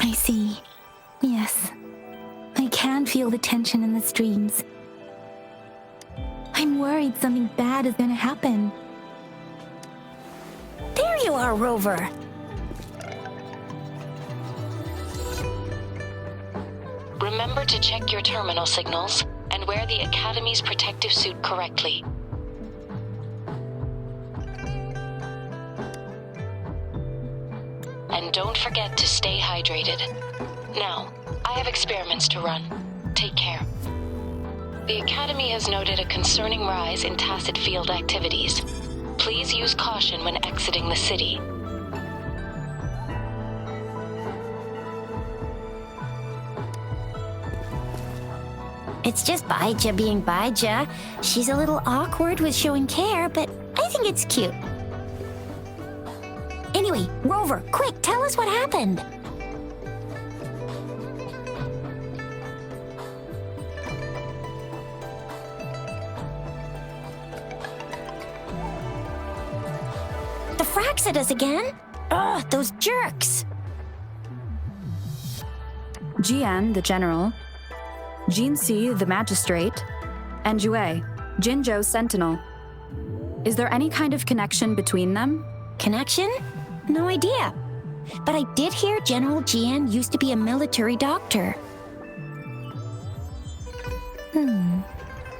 I see. Yes. I can feel the tension in the streams. I'm worried something bad is gonna happen. There you are, Rover. Remember to check your terminal signals and wear the Academy's protective suit correctly. And don't forget to stay hydrated. Now, I have experiments to run. Take care. The Academy has noted a concerning rise in tacit field activities. Please use caution when exiting the city. It's just Baija being Baija. She's a little awkward with showing care, but I think it's cute. Anyway, Rover, quick, tell us what happened. The fracks at us again? Ugh, those jerks. Jian, the general, Jinxi, the magistrate, and Jue, Jinzhou's sentinel. Is there any kind of connection between them? Connection? No idea. But I did hear General Jian used to be a military doctor.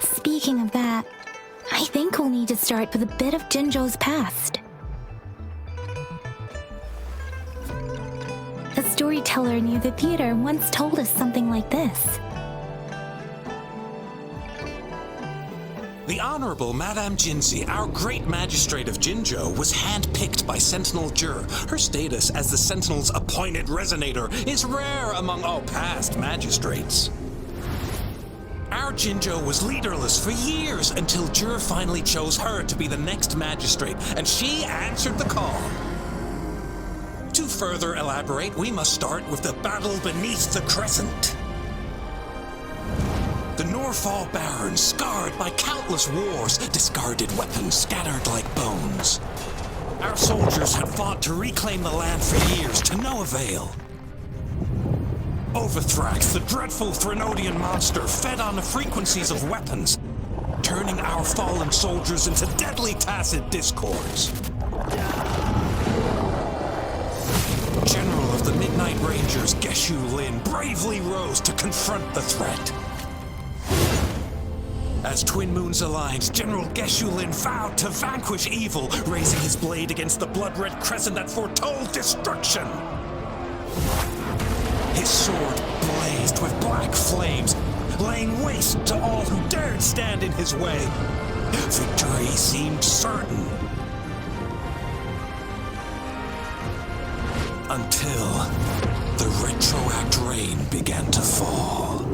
Speaking of that, I think we'll need to start with a bit of Jinzhou's past. A storyteller near the theater once told us something like this. The Honorable Madame Jinxi, our great magistrate of Jinzhou, was handpicked by Sentinel Jur. Her status as the Sentinel's appointed resonator is rare among all past magistrates. Our Jinzhou was leaderless for years until Jur finally chose her to be the next magistrate, and she answered the call. To further elaborate, we must start with the battle beneath the crescent. The Norfall Barons, scarred by countless wars, discarded weapons scattered like bones. Our soldiers had fought to reclaim the land for years, to no avail. Overthrax, the dreadful Threnodian monster, fed on the frequencies of weapons, turning our fallen soldiers into deadly tacit discords. General of the Midnight Rangers, Geshu Lin, bravely rose to confront the threat. As Twin Moons aligned, General Geshu Lin vowed to vanquish evil, raising his blade against the blood-red crescent that foretold destruction. His sword blazed with black flames, laying waste to all who dared stand in his way. Victory seemed certain. Until the retroact rain began to fall.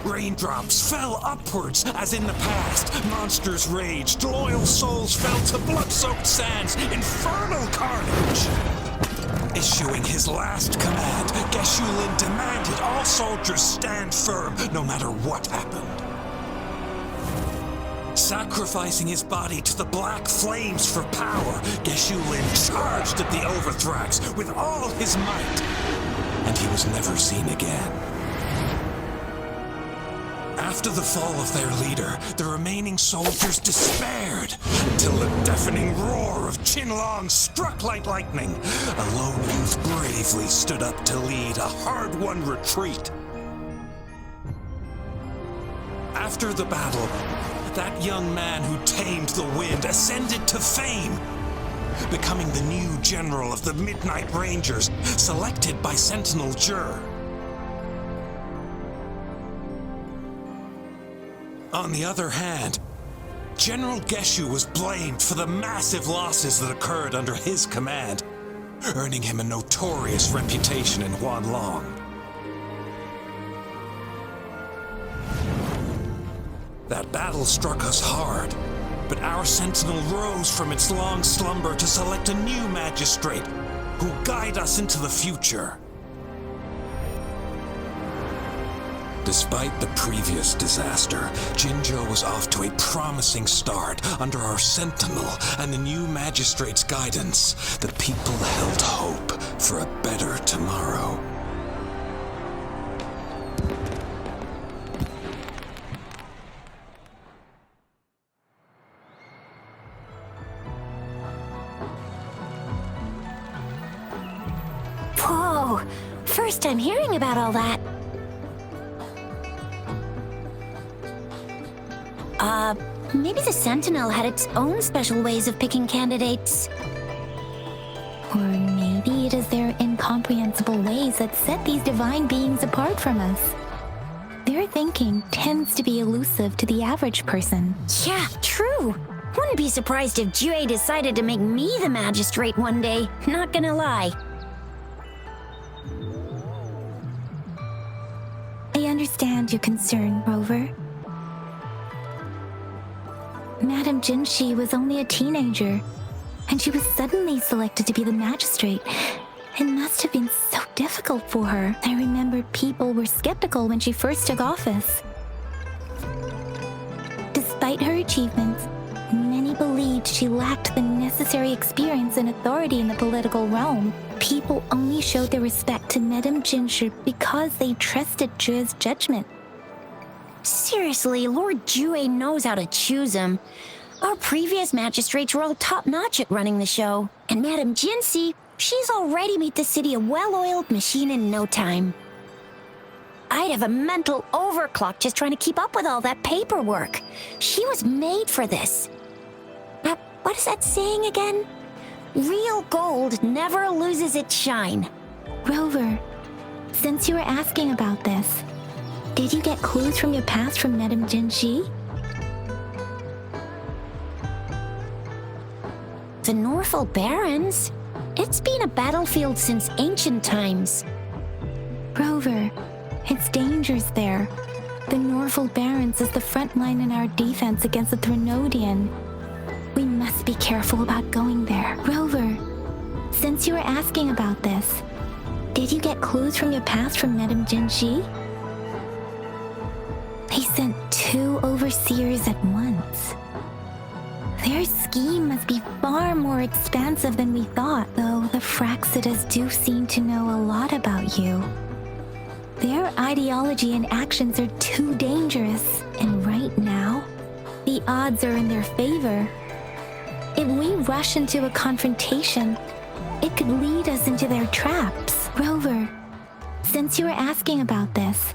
Raindrops fell upwards, as in the past. Monsters raged, loyal souls fell to blood-soaked sands, infernal carnage. Issuing his last command, Geshu Lin demanded all soldiers stand firm, no matter what happened. Sacrificing his body to the black flames for power, Geshu Lin charged at the Overthrax with all his might, and he was never seen again. After the fall of their leader, the remaining soldiers despaired until the deafening roar of Huanglong struck like lightning. A lone youth bravely stood up to lead a hard-won retreat. After the battle, that young man who tamed the wind ascended to fame, becoming the new general of the Midnight Rangers, selected by Sentinel Jur. On the other hand, General Geshu was blamed for the massive losses that occurred under his command, earning him a notorious reputation in Huanglong. That battle struck us hard, but our sentinel rose from its long slumber to select a new magistrate who'll guide us into the future. Despite the previous disaster, Jinzhou was off to a promising start under our sentinel and the new magistrate's guidance. The people held hope for a better tomorrow. Whoa! First time hearing about all that. Maybe the Sentinel had its own special ways of picking candidates. Or maybe it is their incomprehensible ways that set these divine beings apart from us. Their thinking tends to be elusive to the average person. Yeah, true. Wouldn't be surprised if Jue decided to make me the magistrate one day. Not gonna lie. I understand your concern, Rover. Madame Jinshi was only a teenager, and she was suddenly selected to be the magistrate. It must have been so difficult for her. I remembered people were skeptical when she first took office. Despite her achievements, many believed she lacked the necessary experience and authority in the political realm. People only showed their respect to Madame Jinshi because they trusted Jue's judgment. Seriously, Lord Jue knows how to choose him. Our previous magistrates were all top-notch at running the show. And Madame Jinshi, she's already made the city a well-oiled machine in no time. I'd have a mental overclock just trying to keep up with all that paperwork. She was made for this. What is that saying again? Real gold never loses its shine. Rover, since you were asking about this, did you get clues from your past from Madame Jinshi? The Norfolk Barrens? It's been a battlefield since ancient times. Rover, it's dangerous there. The Norfolk Barrens is the front line in our defense against the Threnodian. We must be careful about going there. Rover, since you were asking about this, did you get clues from your past from Madame Jinshi? They sent 2 overseers at once. Their scheme must be far more expansive than we thought, though the Fraxidas do seem to know a lot about you. Their ideology and actions are too dangerous, and right now, the odds are in their favor. If we rush into a confrontation, it could lead us into their traps. Rover, since you were asking about this,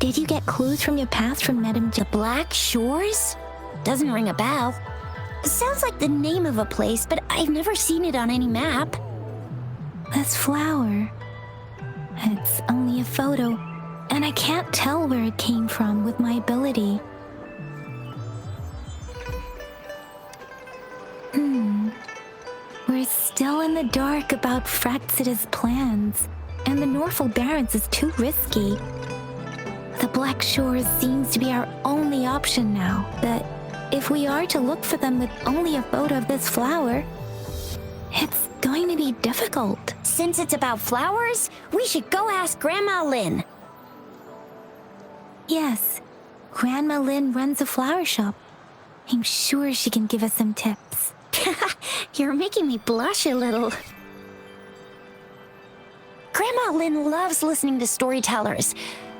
did you get clues from your past from Madame The Black Shores? Doesn't ring a bell. Sounds like the name of a place, but I've never seen it on any map. This flower. It's only a photo, and I can't tell where it came from with my ability. We're still in the dark about Fraxida's plans, and the Norfolk Barrens is too risky. The Black Shores seems to be our only option now, but if we are to look for them with only a photo of this flower, it's going to be difficult. Since it's about flowers, we should go ask Grandma Lynn. Yes, Grandma Lynn runs a flower shop. I'm sure she can give us some tips. You're making me blush a little. Grandma Lynn loves listening to storytellers.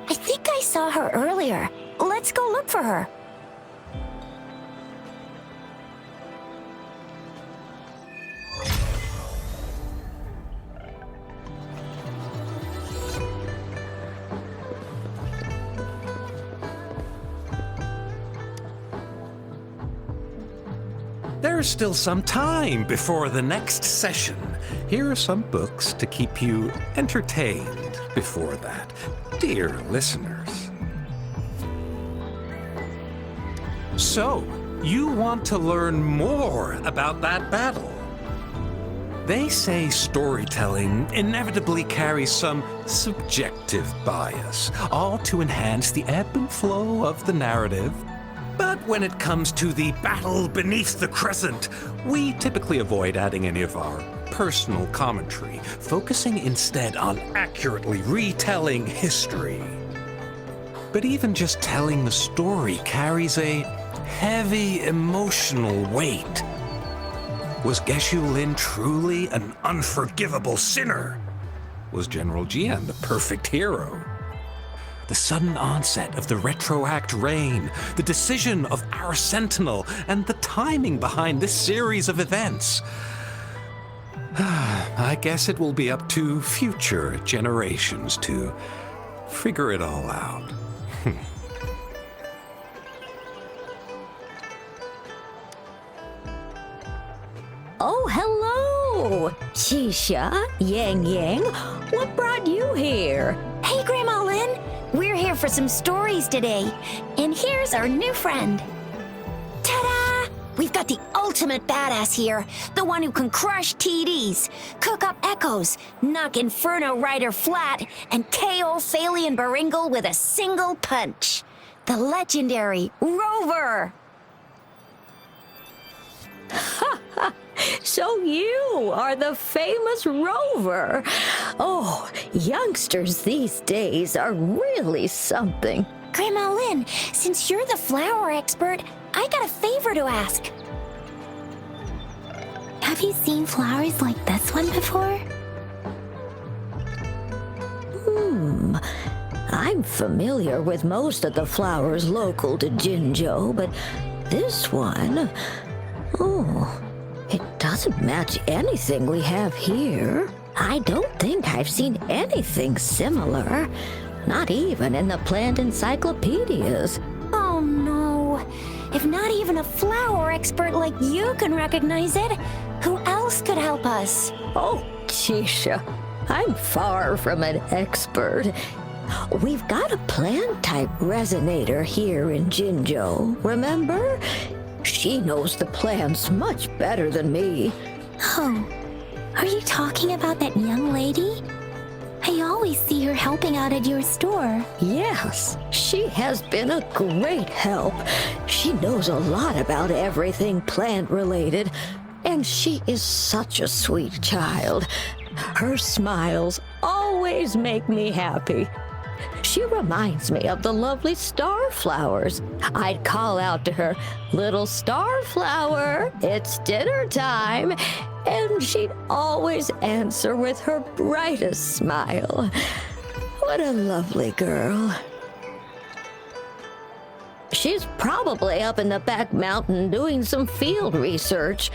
I think I saw her earlier. Let's go look for her. There's still some time before the next session. Here are some books to keep you entertained before that, dear listeners. So, you want to learn more about that battle? They say storytelling inevitably carries some subjective bias, all to enhance the ebb and flow of the narrative. But when it comes to the battle beneath the crescent, we typically avoid adding any of our personal commentary, focusing instead on accurately retelling history. But even just telling the story carries a heavy emotional weight. Was Geshu Lin truly an unforgivable sinner? was General Jian, the perfect hero. The sudden onset of the retroact rain, the decision of our sentinel, and the timing behind this series of events. I guess it will be up to future generations to figure it all out. Oh, hello! Shisha, Yang Yang, what brought you here? Hey, Grandma Lynn. We're here for some stories today. And here's our new friend. Ta-da! We've got the ultimate badass here. The one who can crush TDs, cook up echoes, knock Inferno Rider flat, and KO Phalian Baringle with a single punch. The legendary Rover. So you are the famous Rover. Oh, youngsters these days are really something. Grandma Lynn, since you're the flower expert, I got a favor to ask. Have you seen flowers like this one before? I'm familiar with most of the flowers local to Jinzhou, but this one, it doesn't match anything we have here. I don't think I've seen anything similar, not even in the plant encyclopedias. Oh no. If not even a flower expert like you can recognize it, who else could help us? Oh, Chisha, I'm far from an expert. We've got a plant-type resonator here in Jinzhou, remember? She knows the plants much better than me. Oh, are you talking about that young lady? I always see her helping out at your store. Yes, she has been a great help. She knows a lot about everything plant-related, and she is such a sweet child. Her smiles always make me happy. She reminds me of the lovely starflowers. I'd call out to her, "Little starflower, it's dinner time," and she'd always answer with her brightest smile. What a lovely girl. She's probably up in the back mountain doing some field research.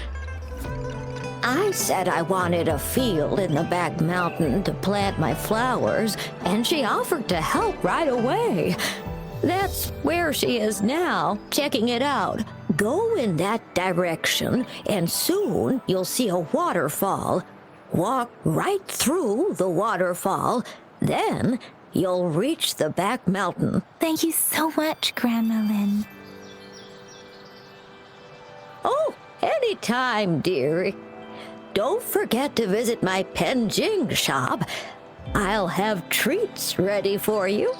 I said I wanted a field in the back mountain to plant my flowers, and she offered to help right away. That's where she is now, checking it out. Go in that direction, and soon you'll see a waterfall. Walk right through the waterfall, then you'll reach the back mountain. Thank you so much, Grandma Lynn. Oh, anytime, dearie. Don't forget to visit my Penjing shop. I'll have treats ready for you.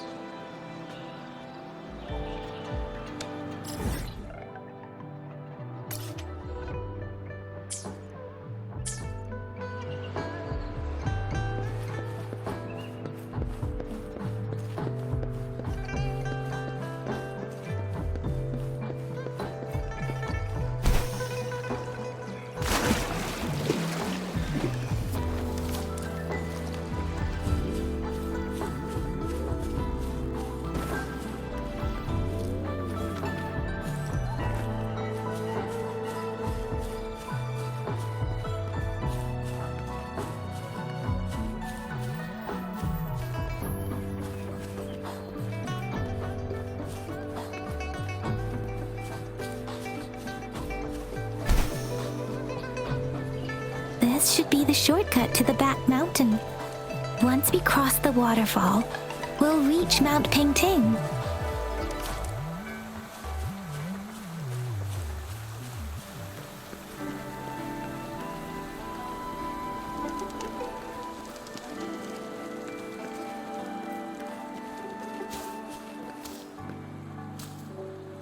This should be the shortcut to the back mountain. Once we cross the waterfall, we'll reach Mount Pingting.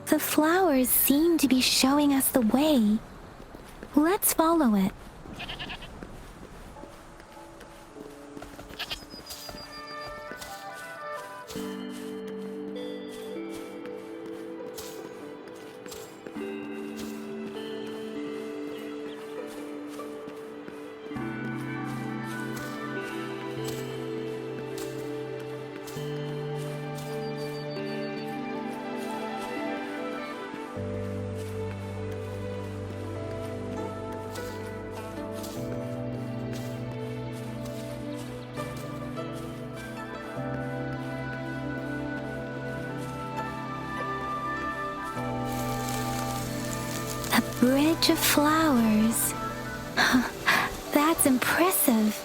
The flowers seem to be showing us the way. Let's follow it. bridge of flowers. That's impressive.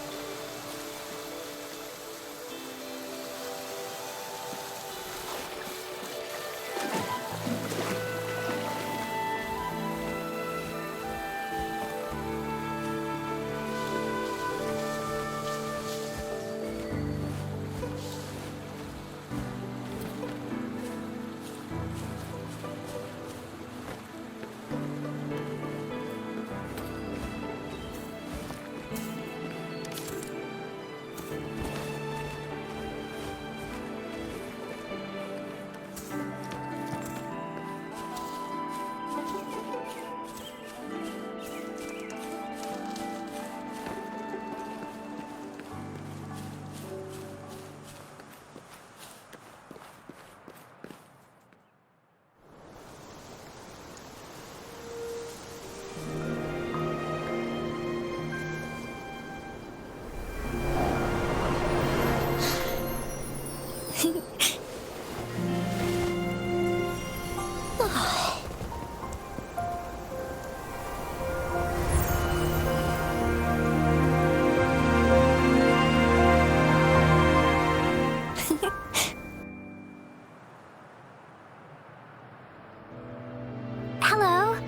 Hello?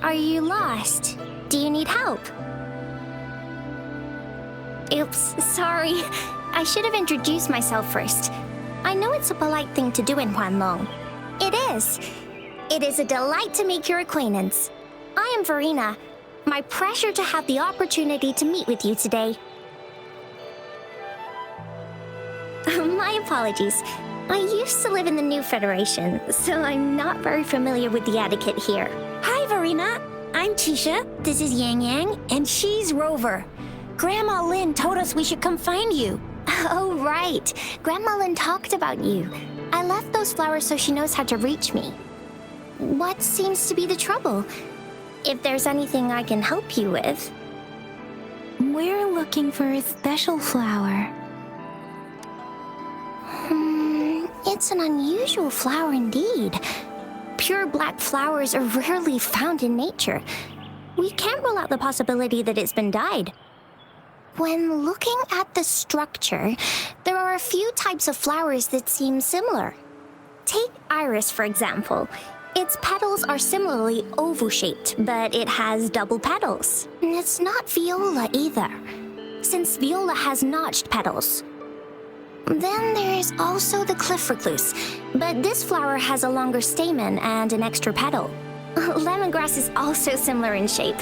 Are you lost? Do you need help? Oops, sorry. I should have introduced myself first. I know it's a polite thing to do in Huanglong. It is. It is a delight to make your acquaintance. I am Verena. My pleasure to have the opportunity to meet with you today. My apologies. I used to live in the New Federation, so I'm not very familiar with the etiquette here. Hi, Verena. I'm Tisha. This is Yang Yang, and she's Rover. Grandma Lynn told us we should come find you. Oh, right. Grandma Lynn talked about you. I left those flowers so she knows how to reach me. What seems to be the trouble? If there's anything I can help you with. We're looking for a special flower. It's an unusual flower indeed. Pure black flowers are rarely found in nature. We can't rule out the possibility that it's been dyed. When looking at the structure, there are a few types of flowers that seem similar. Take iris, for example. Its petals are similarly oval-shaped, but it has double petals. And it's not viola either, since viola has notched petals. Then there is also the cliff recluse, but this flower has a longer stamen and an extra petal. Lemongrass is also similar in shape.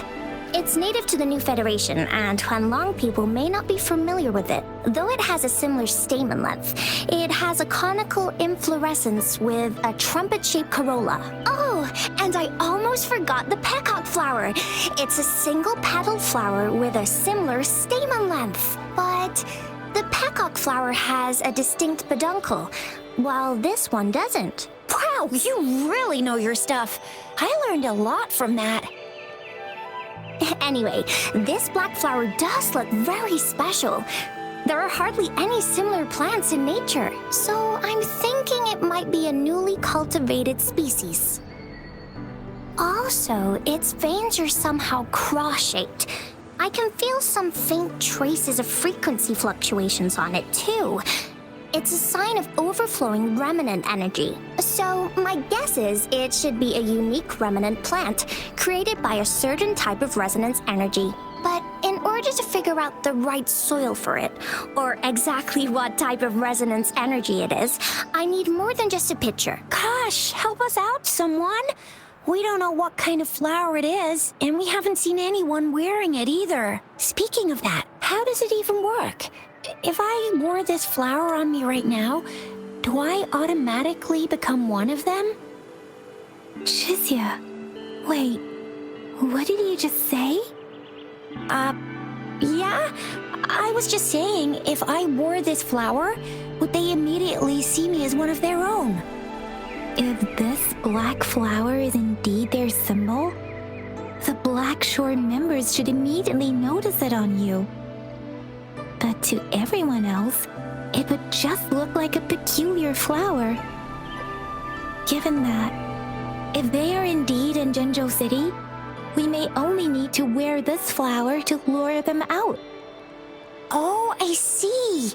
It's native to the New Federation, and Huanglong people may not be familiar with it. Though it has a similar stamen length, it has a conical inflorescence with a trumpet-shaped corolla. Oh, and I almost forgot the peacock flower. It's a single-petaled flower with a similar stamen length, but the peacock flower has a distinct peduncle, while this one doesn't. Wow, you really know your stuff. I learned a lot from that. Anyway, this black flower does look very special. There are hardly any similar plants in nature, so I'm thinking it might be a newly cultivated species. Also, its veins are somehow cross-shaped. I can feel some faint traces of frequency fluctuations on it, too. It's a sign of overflowing remnant energy. So, my guess is it should be a unique remnant plant created by a certain type of resonance energy. But in order to figure out the right soil for it, or exactly what type of resonance energy it is, I need more than just a picture. Gosh, help us out, someone! We don't know what kind of flower it is, and we haven't seen anyone wearing it either. Speaking of that, how does it even work? If I wore this flower on me right now, do I automatically become one of them? Shizia, wait, what did you just say? Yeah? I was just saying, if I wore this flower, would they immediately see me as one of their own? If this black flower is indeed their symbol, the Black Shore members should immediately notice it on you. But to everyone else, it would just look like a peculiar flower. Given that, if they are indeed in Jinzhou City, We may only need to wear this flower to lure them out. Oh, I see.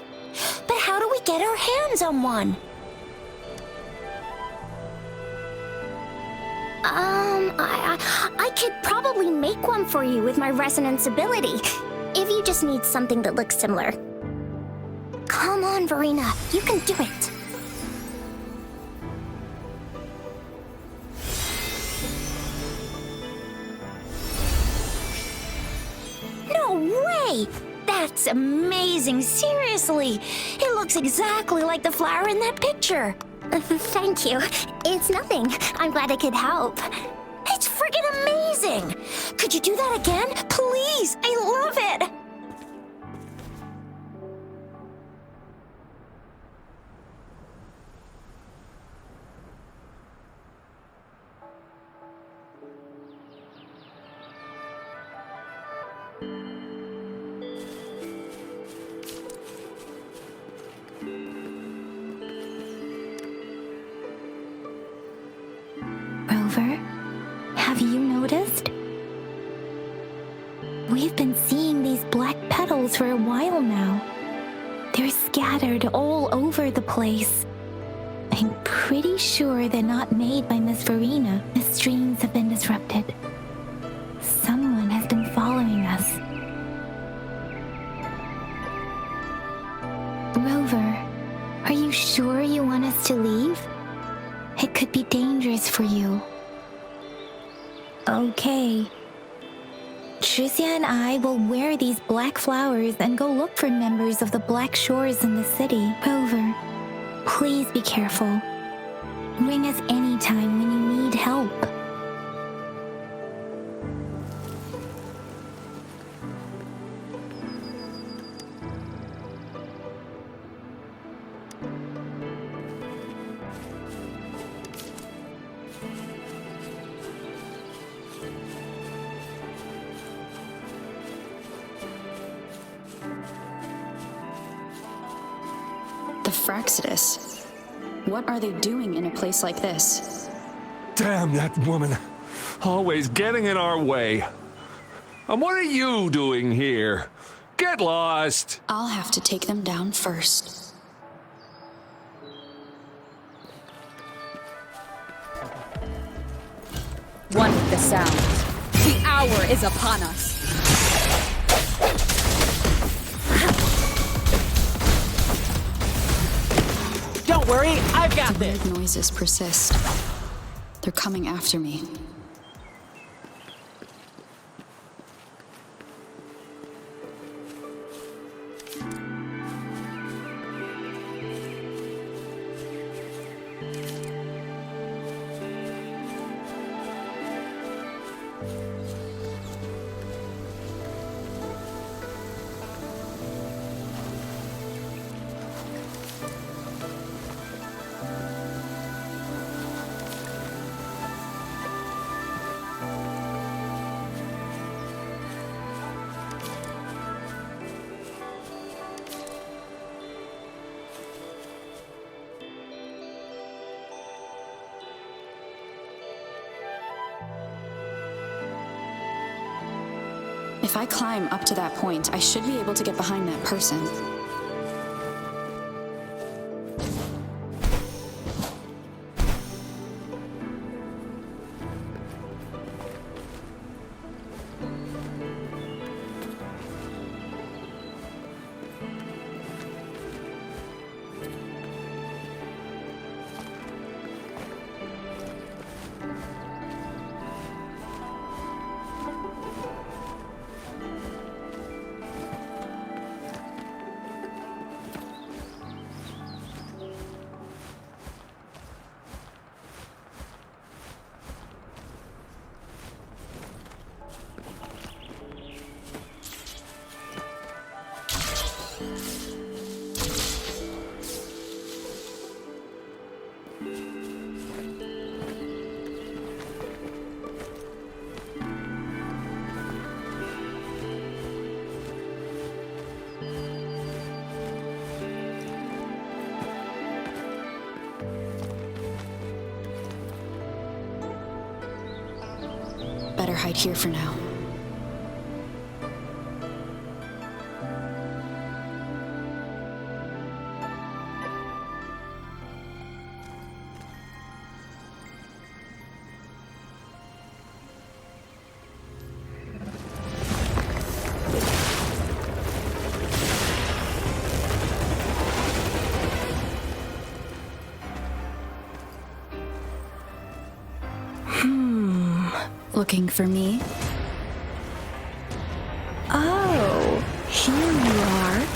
But how do we get our hands on one? I could probably make one for you with my resonance ability, if you just need something that looks similar. Come on, Verena, you can do it. No way! That's amazing, seriously! It looks exactly like the flower in that picture. Thank you. It's nothing. I'm glad I could help. It's friggin' amazing! Could you do that again? Please! I love it! Rover, have you noticed? We've been seeing these black petals for a while now. They're scattered all over the place. I'm pretty sure they're not made by Miss Verena. The streams have been disrupted. Someone has been following us. Rover, are you sure you want us to leave? It could be dangerous for you. Okay. Tricia and I will wear these black flowers and go look for members of the Black Shores in the city. Rover, please be careful. Ring us anytime when you need help. The Fraxidus. What are they doing in a place like this? Damn that woman. Always getting in our way. And what are you doing here? Get lost! I'll have to take them down first. One with the sound. The hour is upon us. Don't worry, I've got The this. weird noises persist. They're coming after me. If I climb up to that point, I should be able to get behind that person. better hide here for now. Looking for me? Oh, here you are.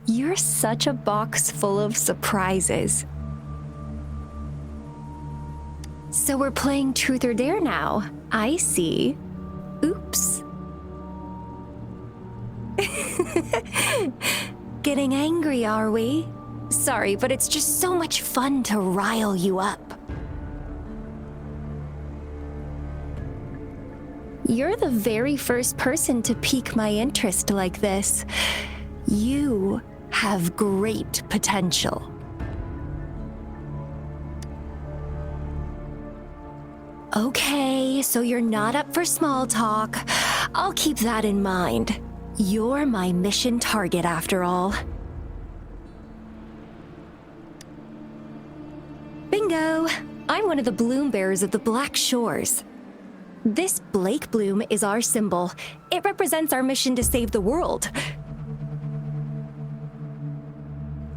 You're such a box full of surprises. So we're playing Truth or Dare now. I see. Oops. Getting angry, are we? Sorry, but it's just so much fun to rile you up. You're the very first person to pique my interest like this. You have great potential. Okay, so you're not up for small talk. I'll keep that in mind. You're my mission target after all. Bingo! I'm one of the bloom bearers of the Black Shores. This Blake bloom is our symbol. It represents our mission to save the world.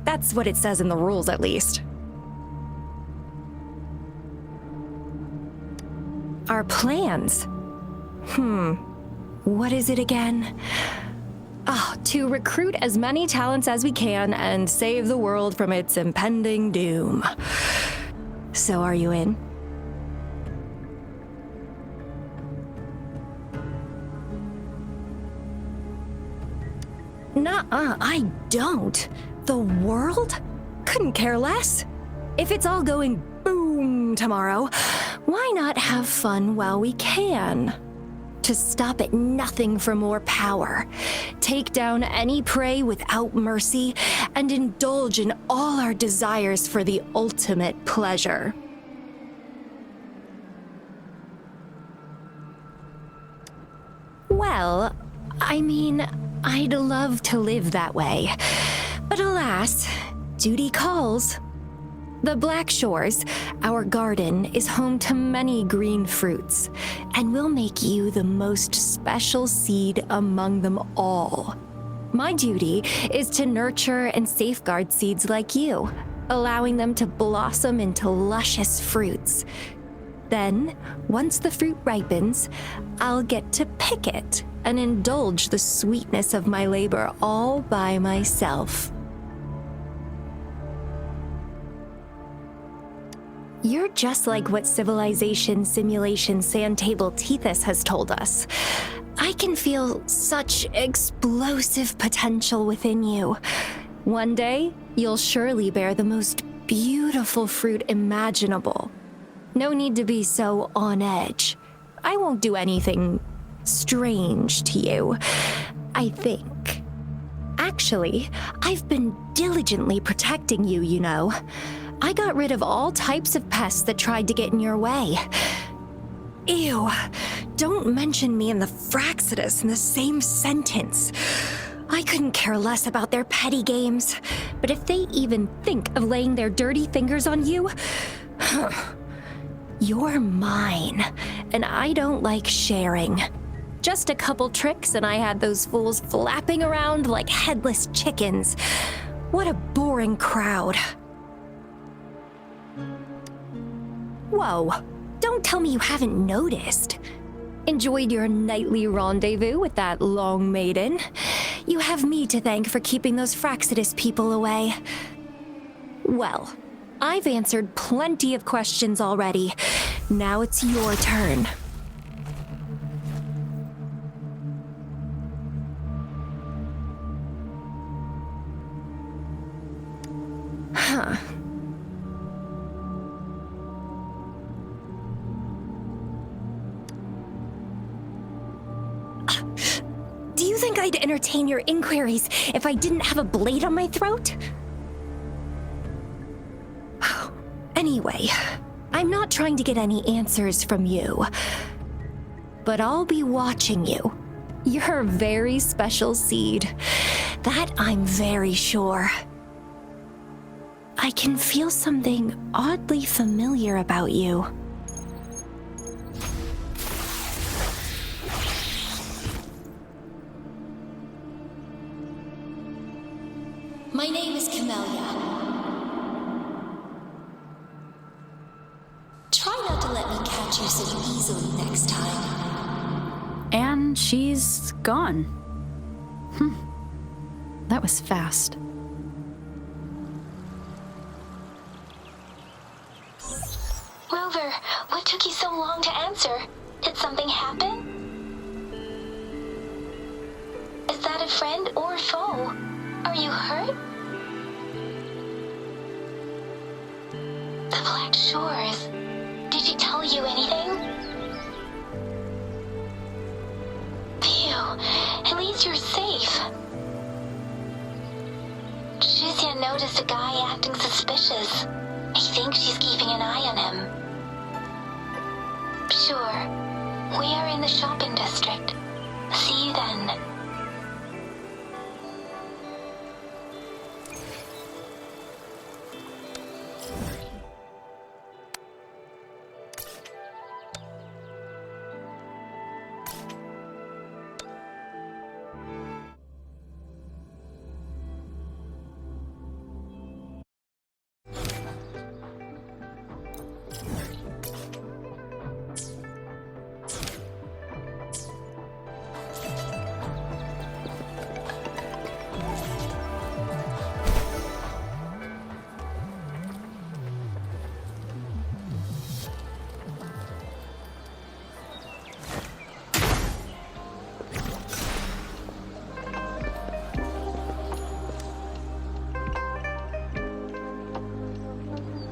That's what it says in the rules, at least. Our plans? What is it again? To recruit as many talents as we can and save the world from its impending doom. So are you in? Nuh-uh, I don't. The world? Couldn't care less. If it's all going boom tomorrow, why not have fun while we can? To stop at nothing for more power, take down any prey without mercy, and indulge in all our desires for the ultimate pleasure. Well, I mean, I'd love to live that way. But alas, duty calls. The Black Shores, our garden, is home to many green fruits, and will make you the most special seed among them all. My duty is to nurture and safeguard seeds like you, allowing them to blossom into luscious fruits. Then, once the fruit ripens, I'll get to pick it and indulge the sweetness of my labor all by myself. You're just like what Civilization Simulation Sandtable Tethys has told us. I can feel such explosive potential within you. One day, you'll surely bear the most beautiful fruit imaginable. No need to be so on edge. I won't do anything strange to you, I think. Actually, I've been diligently protecting you, you know. I got rid of all types of pests that tried to get in your way. Ew, don't mention me and the Fraxidus in the same sentence. I couldn't care less about their petty games, but if they even think of laying their dirty fingers on you, you're mine, and I don't like sharing. Just a couple tricks and I had those fools flapping around like headless chickens. What a boring crowd. Whoa, don't tell me you haven't noticed. Enjoyed your nightly rendezvous with that long maiden. You have me to thank for keeping those Fraxidus people away. Well, I've answered plenty of questions already. Now it's your turn. Huh. Do you think I'd entertain your inquiries if I didn't have a blade on my throat? Anyway, I'm not trying to get any answers from you, but I'll be watching you. You're a very special seed. That I'm very sure. I can feel something oddly familiar about you. My name is Camellia. Try not to let me catch you so easily next time. And she's gone. That was fast. Rover, what took you so long to answer? Did something happen? Is that a friend or foe? Are you hurt? The Black Shores. Did she tell you anything? Phew, at least you're safe. Shizia noticed a guy acting suspicious. I think she's keeping an eye on him. Sure. We are in the shopping district. See you then.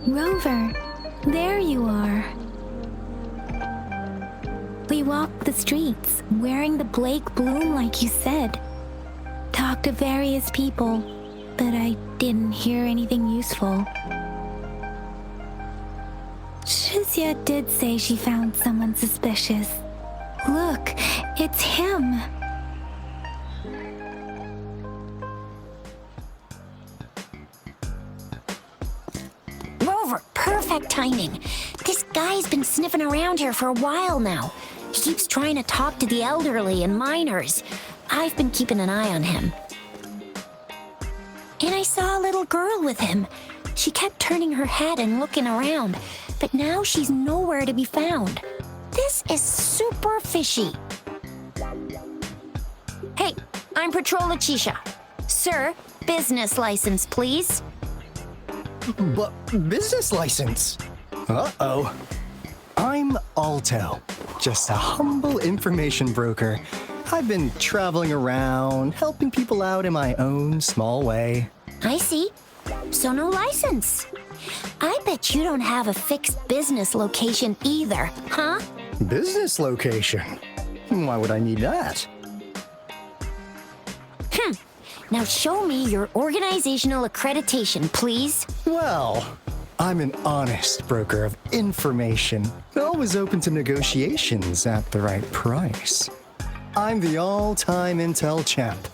Rover, there you are. We walked the streets, wearing the Blake bloom like you said. Talked to various people, but I didn't hear anything useful. Shizia did say she found someone suspicious. Look, it's him. Perfect timing. This guy's been sniffing around here for a while now. He keeps trying to talk to the elderly and minors. I've been keeping an eye on him. And I saw a little girl with him. She kept turning her head and looking around, but now she's nowhere to be found. This is super fishy. Hey, I'm Patrol Letitia. Sir, business license, please. But business license? Uh-oh. I'm Alto, just a humble information broker. I've been traveling around, helping people out in my own small way. I see. So no license. I bet you don't have a fixed business location either, huh? Business location? Why would I need that? Now show me your organizational accreditation, please. Well, I'm an honest broker of information, always open to negotiations at the right price. I'm the all-time intel champ,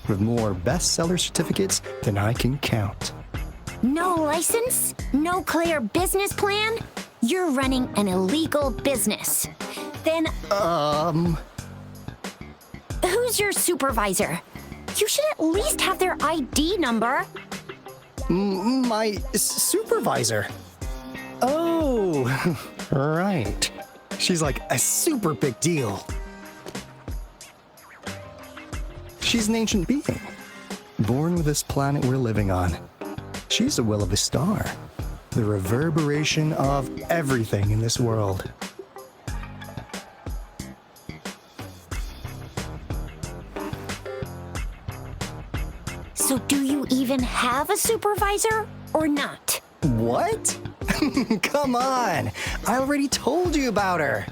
with more bestseller certificates than I can count. No license? No clear business plan? You're running an illegal business. Then, who's your supervisor? You should at least have their ID number. My supervisor? Oh, right. She's like a super big deal. She's an ancient being, born with this planet we're living on. She's a will of the star. the reverberation of everything in this world. So do you even have a supervisor or not? What? Come on! I already told you about her.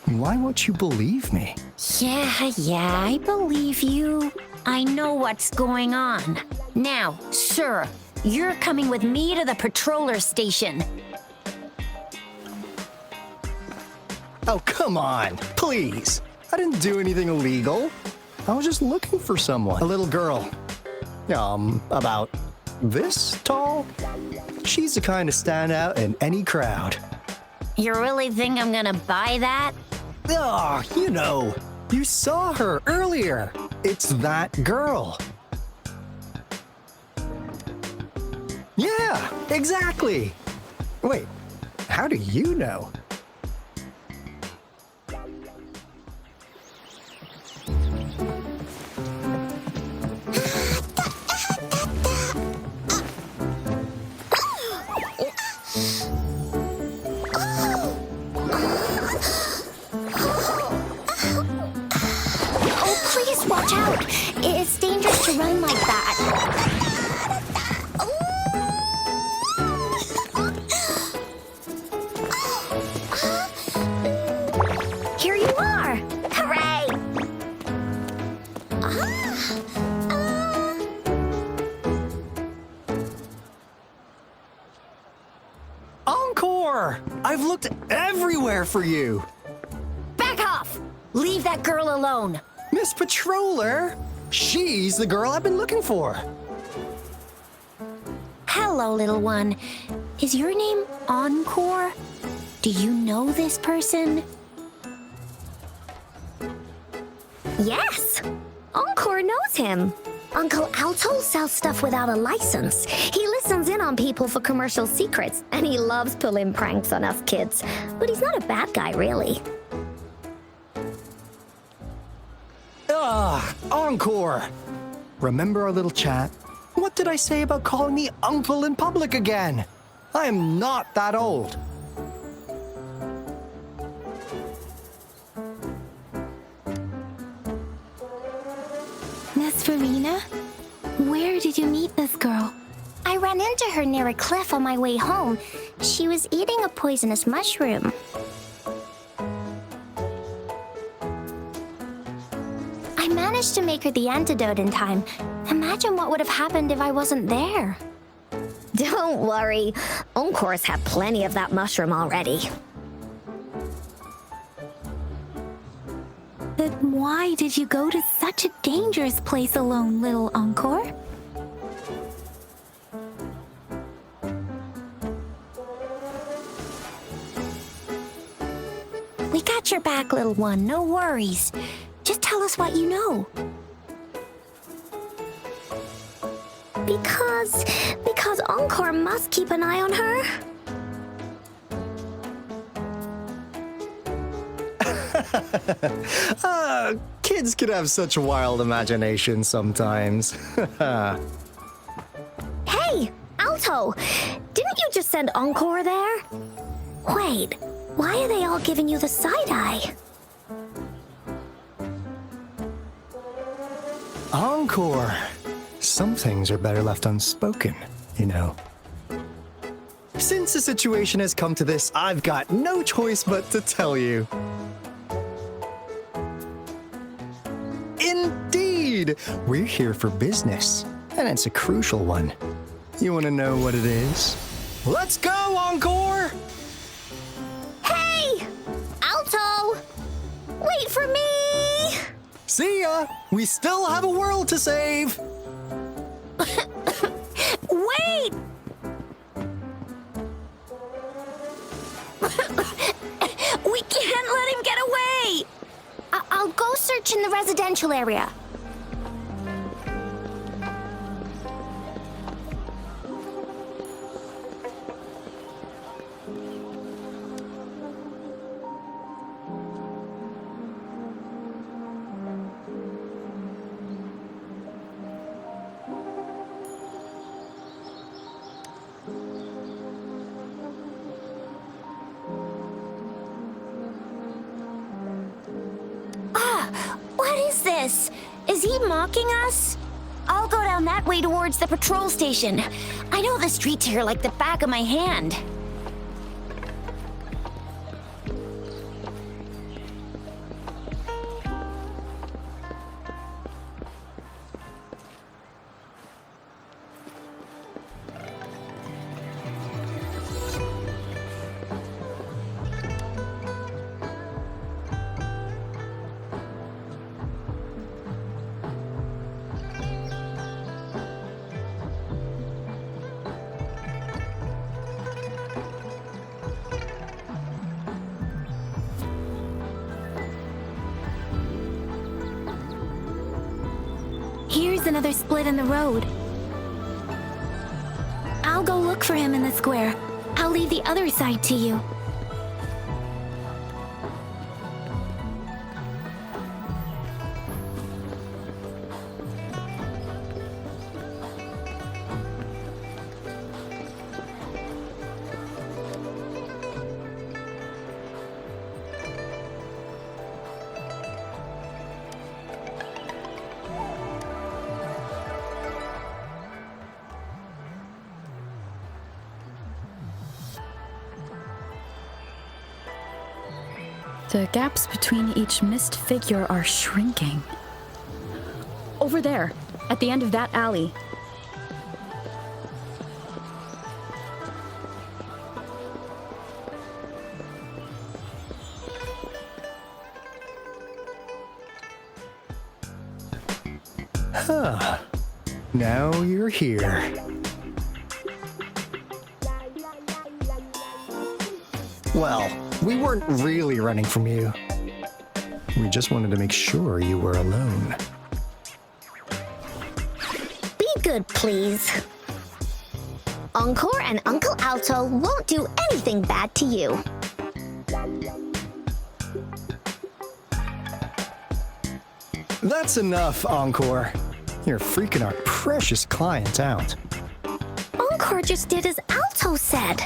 Why won't you believe me? Yeah, I believe you. I know what's going on. Now, sir, you're coming with me to the patroller station. Oh, come on, please. I didn't do anything illegal. I was just looking for someone. A little girl. About this tall? She's the kind to stand out in any crowd. You really think I'm gonna buy that? Oh, you saw her earlier. It's that girl. Yeah, exactly. Wait, how do you know? Oh, please watch out. It's dangerous to run like that. Here you are. Hooray! Encore! I've looked everywhere for you. Back off! Leave that girl alone. Miss Patroller! She's the girl I've been looking for. Hello, little one. Is your name Encore? Do you know this person? Yes! Encore knows him. Uncle Alto sells stuff without a license. He listens in on people for commercial secrets, and he loves pulling pranks on us kids. But he's not a bad guy, really. Encore! Remember our little chat? What did I say about calling me uncle in public again? I am not that old. Miss Farina, where did you meet this girl? I ran into her near a cliff on my way home. She was eating a poisonous mushroom. I managed to make her the antidote in time. Imagine what would have happened if I wasn't there. Don't worry. Encore's had plenty of that mushroom already. But why did you go to such a dangerous place alone, little Encore? We got your back, little one. No worries. Just tell us what you know. Because Encore must keep an eye on her. Kids can have such wild imaginations sometimes. Hey, Alto! Didn't you just send Encore there? Wait, why are they all giving you the side eye? Encore! Some things are better left unspoken, you know. Since the situation has come to this, I've got no choice but to tell you. Indeed! We're here for business, and it's a crucial one. You want to know what it is? Let's go, Encore! Hey! Alto! Wait for me! See ya! We still have a world to save! Wait! We can't let him get away! I'll go search in the residential area. this? Is he mocking us? I'll go down that way towards the patrol station. I know the streets here like the back of my hand. Here's another split in the road. I'll go look for him in the square. I'll leave the other side to you. The gaps between each mist figure are shrinking. Over there, at the end of that alley. Huh. Now you're here. Well, we weren't really running from you. We just wanted to make sure you were alone. Be good, please. Encore and Uncle Alto won't do anything bad to you. That's enough, Encore. You're freaking our precious client out. Encore just did as Alto said.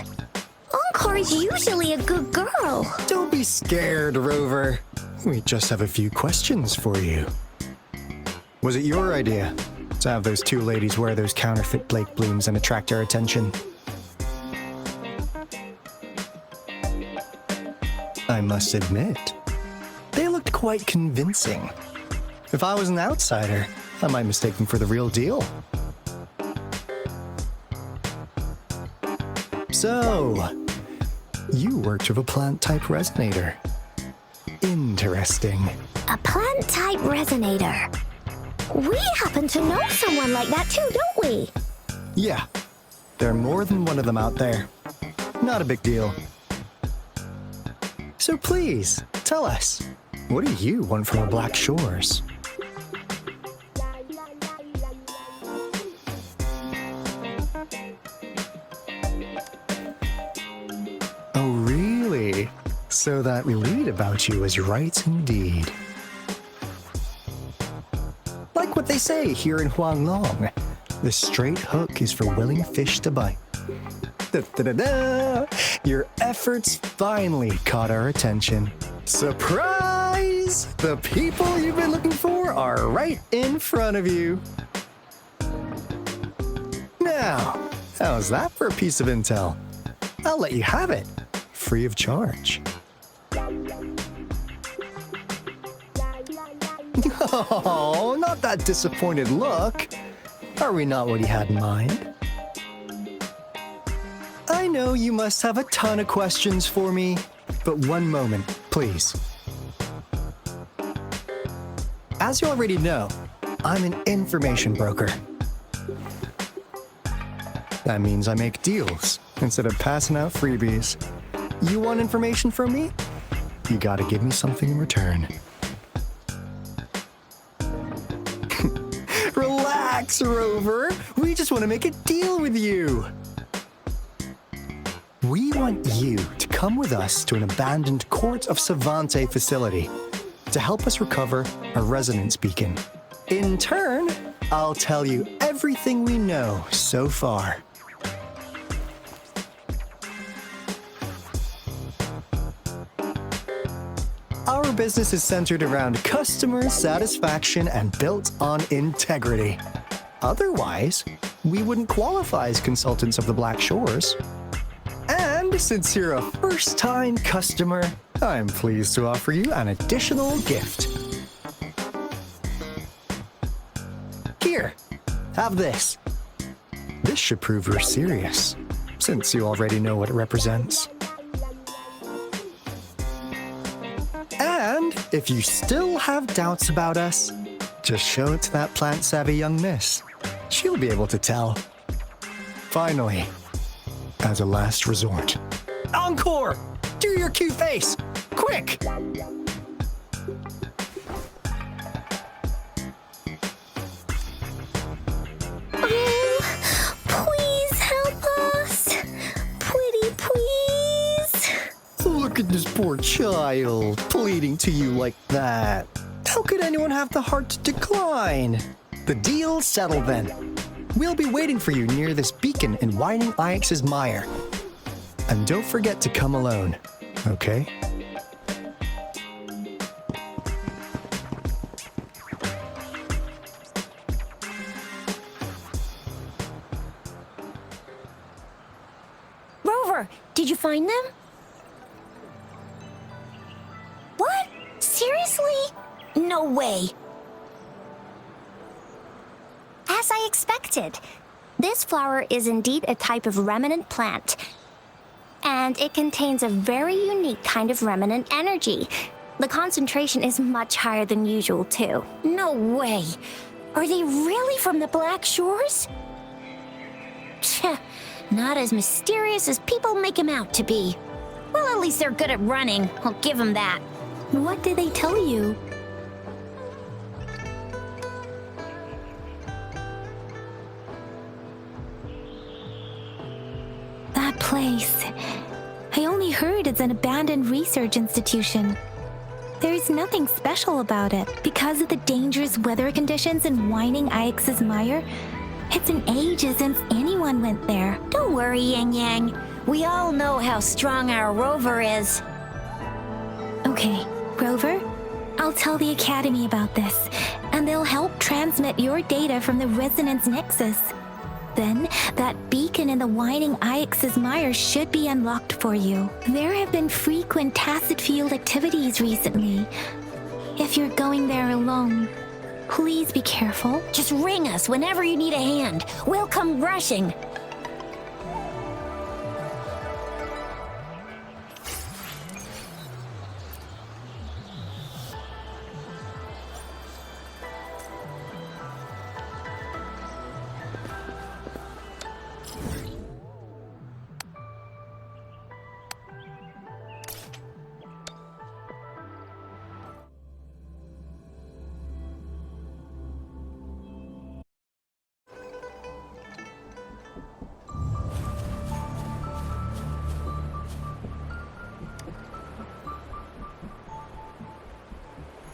Encore is usually a good girl. Don't be scared, Rover. We just have a few questions for you. Was it your idea to have those two ladies wear those counterfeit Blake blooms and attract our attention? I must admit, they looked quite convincing. If I was an outsider, I might mistake them for the real deal. So, you worked with a plant-type resonator. Interesting. A plant-type resonator. We happen to know someone like that too, don't we? Yeah, there are more than one of them out there. Not a big deal. So please, tell us, what do you want from the Black Shores? Oh, really? So that lead about you was right indeed. Like what they say here in Huanglong, the straight hook is for willing fish to bite. Da-da-da-da! Your efforts finally caught our attention. Surprise! The people you've been looking for are right in front of you. Now, how's that for a piece of intel? I'll let you have it, free of charge. Oh, not that disappointed look. Are we not what he had in mind? I know you must have a ton of questions for me, but one moment, please. As you already know, I'm an information broker. That means I make deals instead of passing out freebies. You want information from me? You gotta give me something in return. Relax, Rover. We just want to make a deal with you. We want you to come with us to an abandoned Court of Savante facility to help us recover a resonance beacon. In turn, I'll tell you everything we know so far. Our business is centered around customer satisfaction and built on integrity. Otherwise, we wouldn't qualify as consultants of the Black Shores. And since you're a first-time customer, I'm pleased to offer you an additional gift. Here, have this. This should prove you're serious, since you already know what it represents. And if you still have doubts about us, just show it to that plant-savvy young miss. She'll be able to tell. Finally, as a last resort. Encore! Do your cute face! Quick! Please help us. Pretty please. Look at this poor child, pleading to you like that. How could anyone have the heart to decline? The deal's settled then. We'll be waiting for you near this beacon in Whining Ix's Mire. And don't forget to come alone, okay? Rover, did you find them? What? Seriously? No way. As I expected, this flower is indeed a type of remnant plant. And it contains a very unique kind of remnant energy. The concentration is much higher than usual, too. No way. Are they really from the Black Shores? Tch, not as mysterious as people make them out to be. Well, at least they're good at running. I'll give them that. What did they tell you? That place. I only heard it's an abandoned research institution. There's nothing special about it. Because of the dangerous weather conditions in Whining Ix's Mire, it's been ages since anyone went there. Don't worry, Yang Yang. We all know how strong our Rover is. Okay, Rover, I'll tell the Academy about this, and they'll help transmit your data from the Resonance Nexus. Then, that beacon in the Whining Ix's Mire should be unlocked for you. There have been frequent tacit field activities recently. If you're going there alone, please be careful. Just ring us whenever you need a hand. We'll come rushing.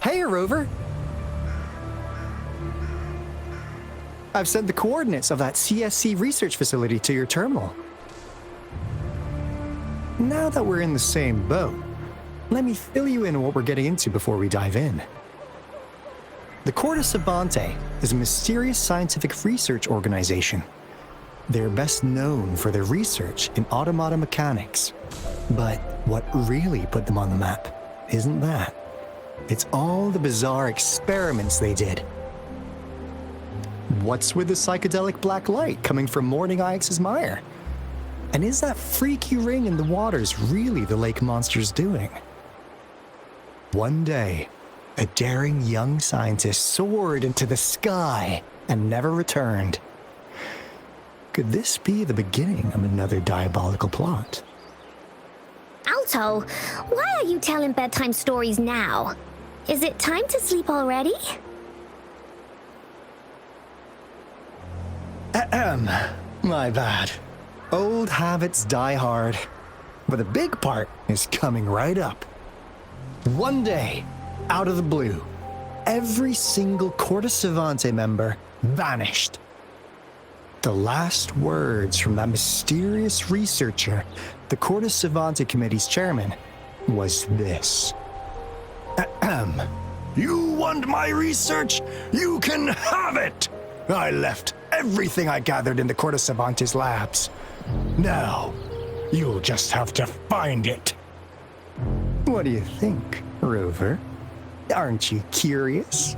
Hey, Rover! I've sent the coordinates of that CSC research facility to your terminal. Now that we're in the same boat, let me fill you in on what we're getting into before we dive in. The Corda Savante is a mysterious scientific research organization. They're best known for their research in automata mechanics. But what really put them on the map isn't that. It's all the bizarre experiments they did. What's with the psychedelic black light coming from Morning Ix's Mire? And is that freaky ring in the waters really the lake monster's doing? One day, a daring young scientist soared into the sky and never returned. Could this be the beginning of another diabolical plot? Alto, why are you telling bedtime stories now? Is it time to sleep already? Ahem. My bad. Old habits die hard. But the big part is coming right up. One day, out of the blue, every single Corda Savante member vanished. The last words from that mysterious researcher, the Corda Savante Committee's chairman, was this. You want my research? You can have it! I left everything I gathered in the Corte Savante's labs. Now, you'll just have to find it. What do you think, Rover? Aren't you curious?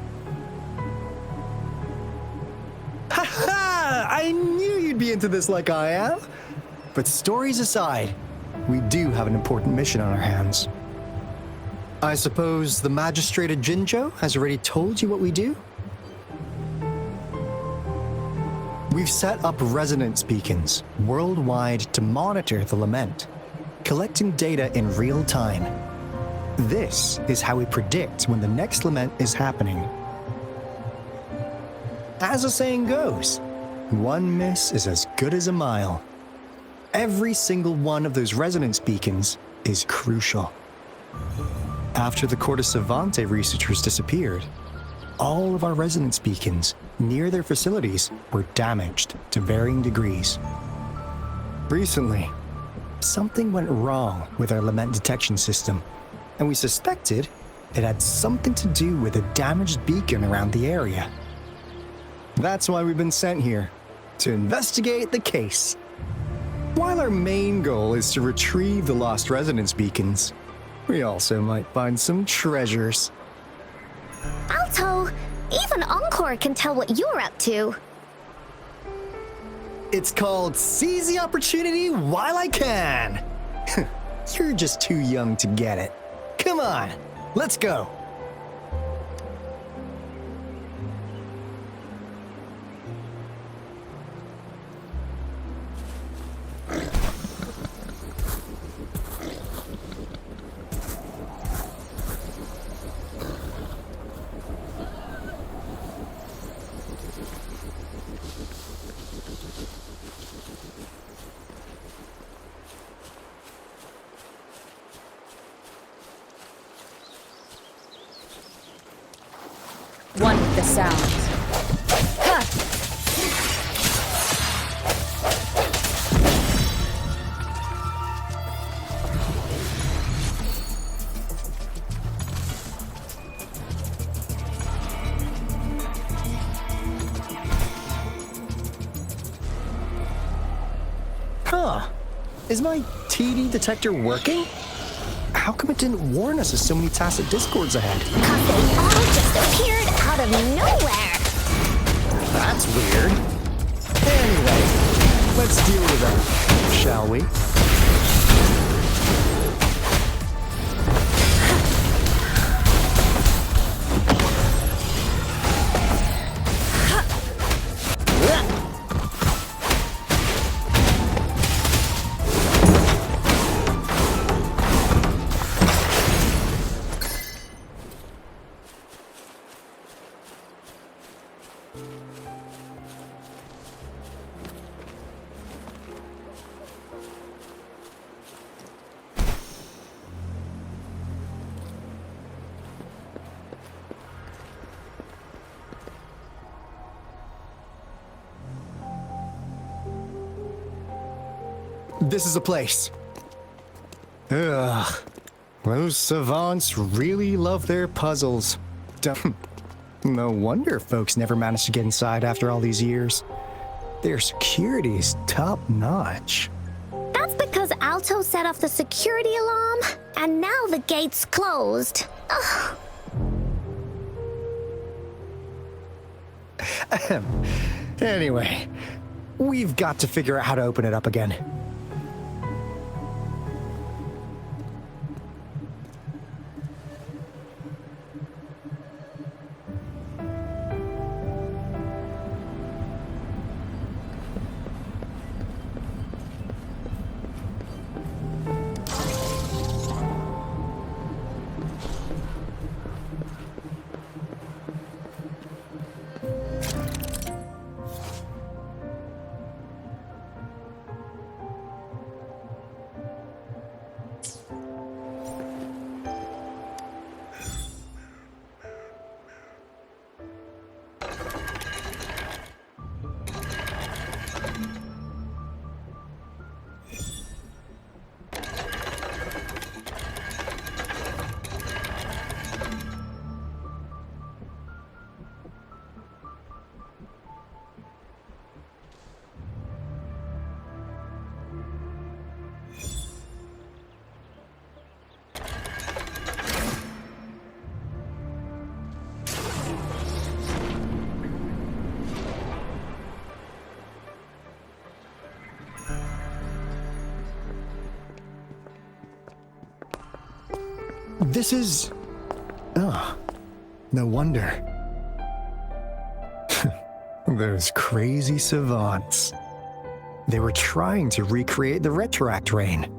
Ha ha! I knew you'd be into this like I am. But stories aside, we do have an important mission on our hands. I suppose the magistrate at Jinzhou has already told you what we do? We've set up resonance beacons worldwide to monitor the lament, collecting data in real time. This is how we predict when the next lament is happening. As the saying goes, one miss is as good as a mile. Every single one of those resonance beacons is crucial. After the Corte Savante researchers disappeared, all of our resonance beacons near their facilities were damaged to varying degrees. Recently, something went wrong with our lament detection system, and we suspected it had something to do with a damaged beacon around the area. That's why we've been sent here, to investigate the case. While our main goal is to retrieve the lost resonance beacons, we also might find some treasures. Alto, even Encore can tell what you're up to. It's called Seize the Opportunity While I Can. You're just too young to get it. Come on, let's go. One with the sounds. Huh. Is my TD detector working? How come it didn't warn us of so many tacit discords ahead? Because they all just appeared out of nowhere. That's weird. Anyway, let's deal with them, shall we? This is a place. Ugh. Those savants really love their puzzles. No wonder folks never managed to get inside after all these years. Their security's top-notch. That's because Alto set off the security alarm, and now the gate's closed. Ugh. Anyway, we've got to figure out how to open it up again. This is... Oh, no wonder. Those crazy savants. They were trying to recreate the retroact rain.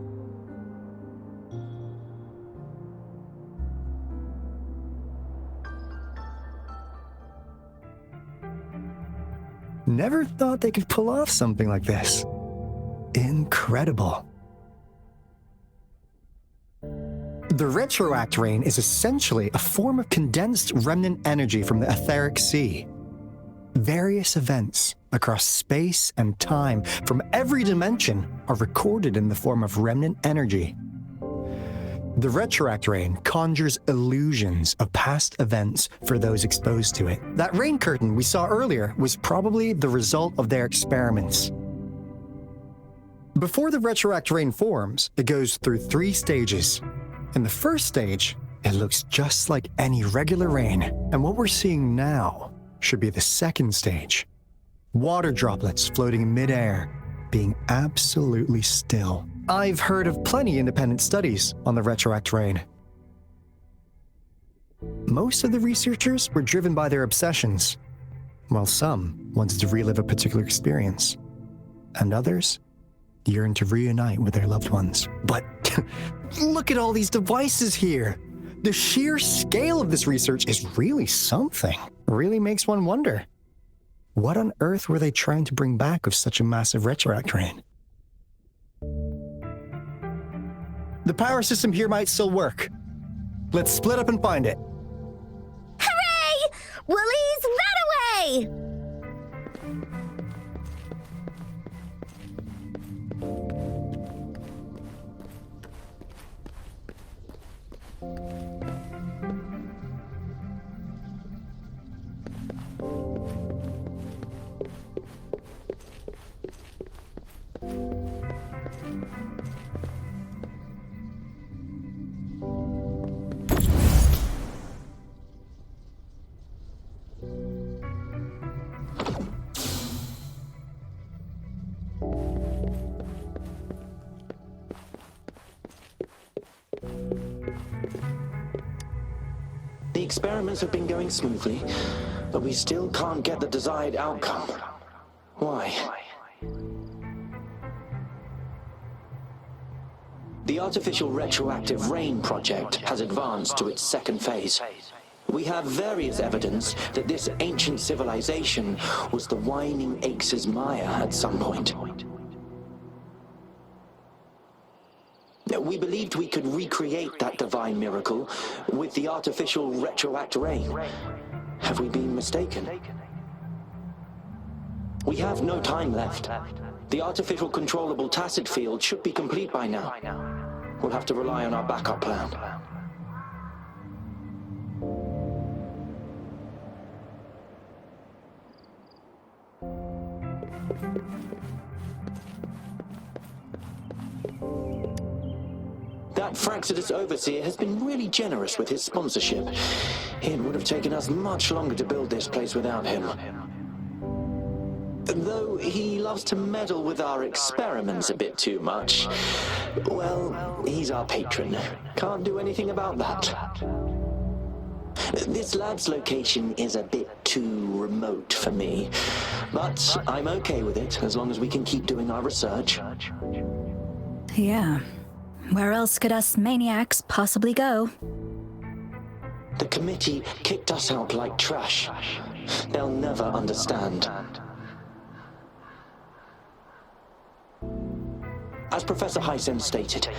Never thought they could pull off something like this. Incredible. The retroact rain is essentially a form of condensed remnant energy from the etheric sea. Various events across space and time from every dimension are recorded in the form of remnant energy. The retroact rain conjures illusions of past events for those exposed to it. That rain curtain we saw earlier was probably the result of their experiments. Before the retroact rain forms, it goes through 3 stages. In the first stage, it looks just like any regular rain, and what we're seeing now should be the second stage. Water droplets floating in midair, being absolutely still. I've heard of plenty independent studies on the retroact rain. Most of the researchers were driven by their obsessions, while some wanted to relive a particular experience, and others yearned to reunite with their loved ones. But look at all these devices here! The sheer scale of this research is really something. Really makes one wonder. What on earth were they trying to bring back with such a massive retroact rain? The power system here might still work. Let's split up and find it. Hooray! Woolies, run away! The experiments have been going smoothly, but we still can't get the desired outcome. Why? The artificial retroactive rain project has advanced to its second phase. We have various evidence that this ancient civilization was the Whining Aches' Maya at some point. We believed we could recreate that divine miracle with the artificial retroact rain. Have we been mistaken? We have no time left. The artificial controllable tacit field should be complete by now. We'll have to rely on our backup plan. That Fraxidus overseer has been really generous with his sponsorship. It would have taken us much longer to build this place without him. Though he loves to meddle with our experiments a bit too much. Well, he's our patron. Can't do anything about that. This lab's location is a bit too remote for me, but I'm okay with it as long as we can keep doing our research. Yeah. Where else could us maniacs possibly go? The committee kicked us out like trash. They'll never understand. As Professor Heisem stated,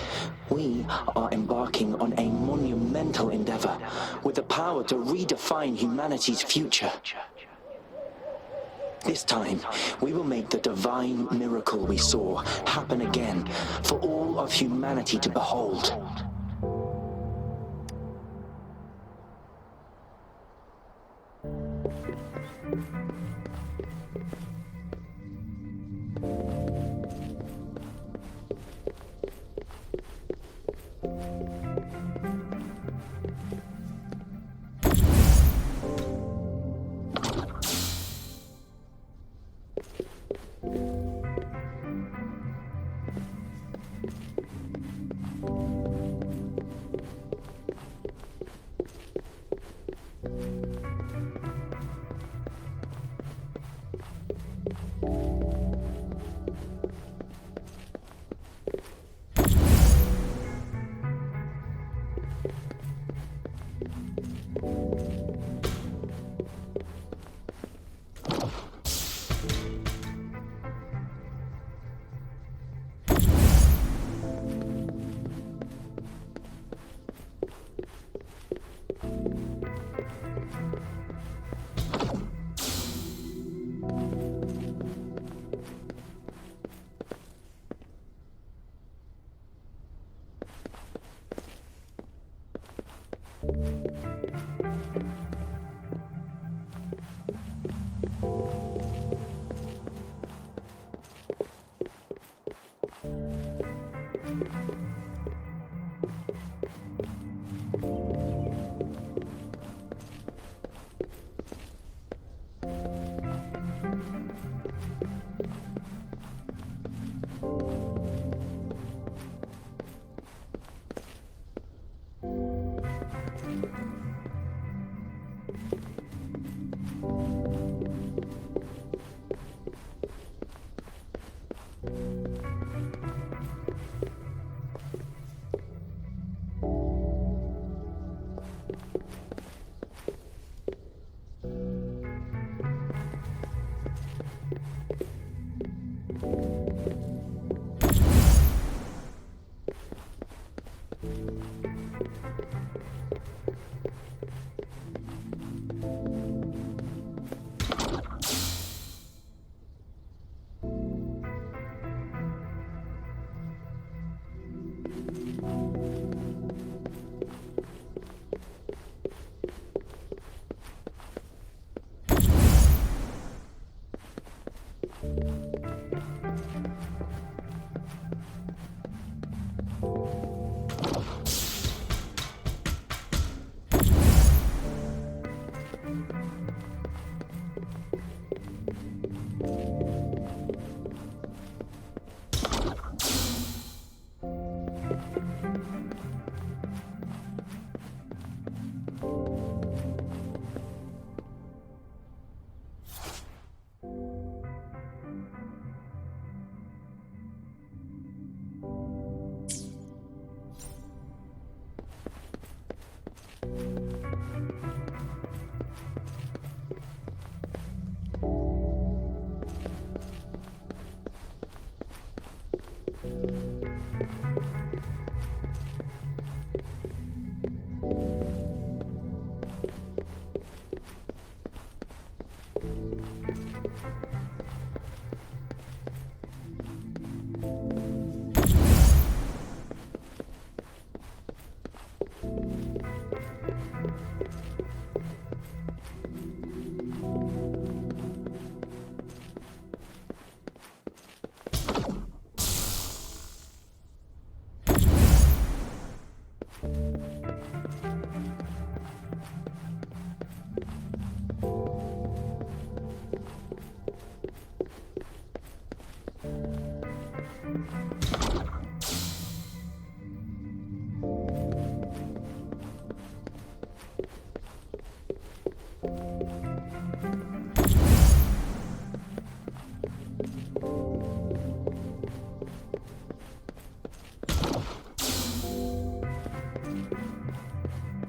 we are embarking on a monumental endeavor with the power to redefine humanity's future. This time, we will make the divine miracle we saw happen again for all of humanity to behold.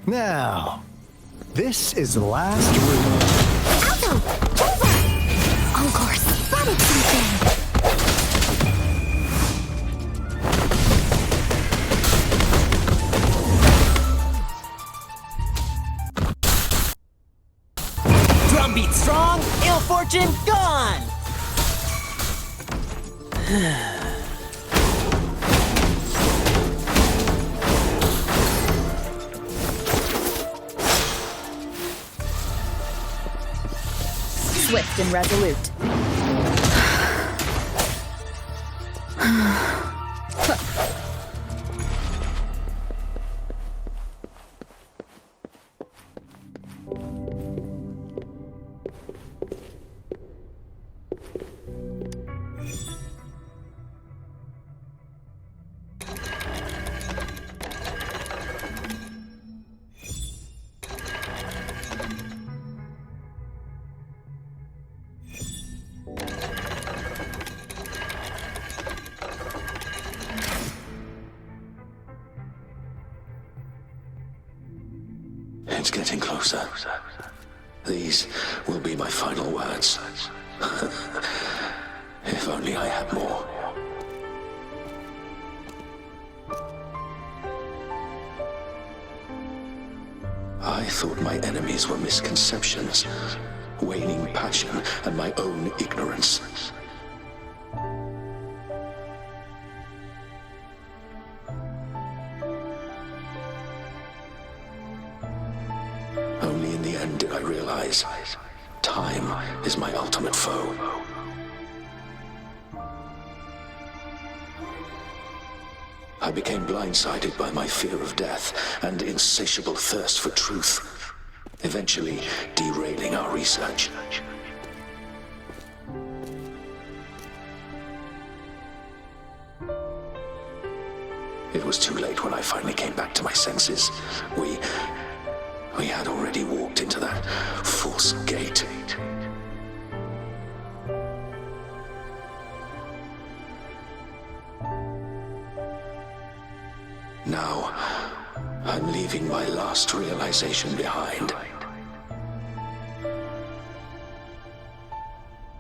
Now, this is the last room. Alto! Over! Encore spotted something! Drumbeat strong, ill fortune gone! Swift and resolute. It's getting closer. These will be my final words. If only I had more. I thought my enemies were misconceptions, waning passion, and my own ignorance. Only in the end did I realize time is my ultimate foe. I became blindsided by my fear of death and insatiable thirst for truth, eventually derailing our research. It was too late when I finally came back to my senses. We had already walked into that false gate. Now, I'm leaving my last realization behind.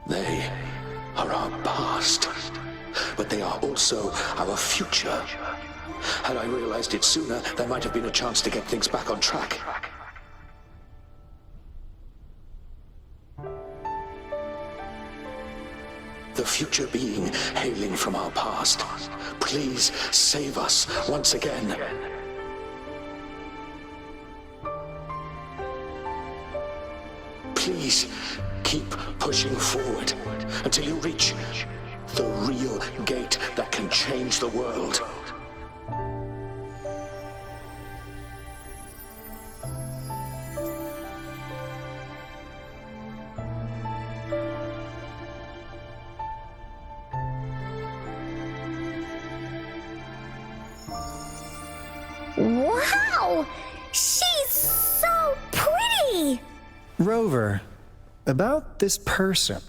They are our past, but they are also our future. Had I realized it sooner, there might have been a chance to get things back on track. The future being hailing from our past. Please save us once again. Please keep pushing forward until you reach the real gate that can change the world. Wow! She's so pretty! Rover, about this person.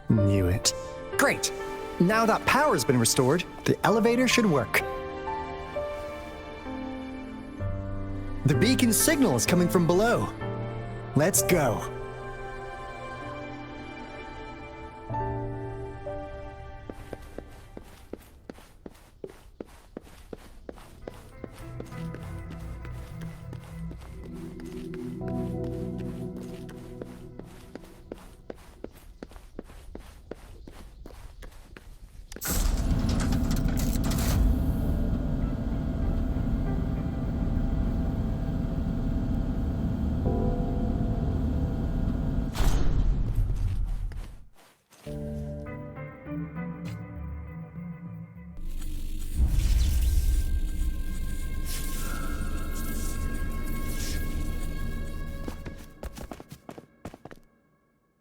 Knew it. Great! Now that power's been restored, the elevator should work. The beacon signal is coming from below. Let's go.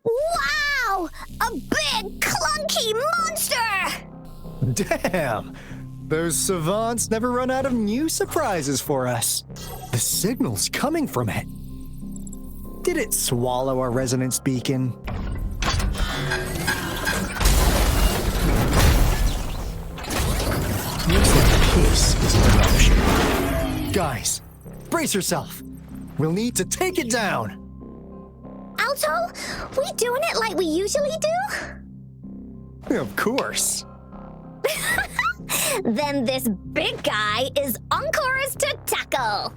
Wow! A big, clunky monster! Damn! Those savants never run out of new surprises for us. The signal's coming from it. Did it swallow our resonance beacon? Looks like peace is an eruption. Guys, brace yourself. We'll need to take it down. Alto, we doing it like we usually do? Of course. Then this big guy is Encore's to tackle.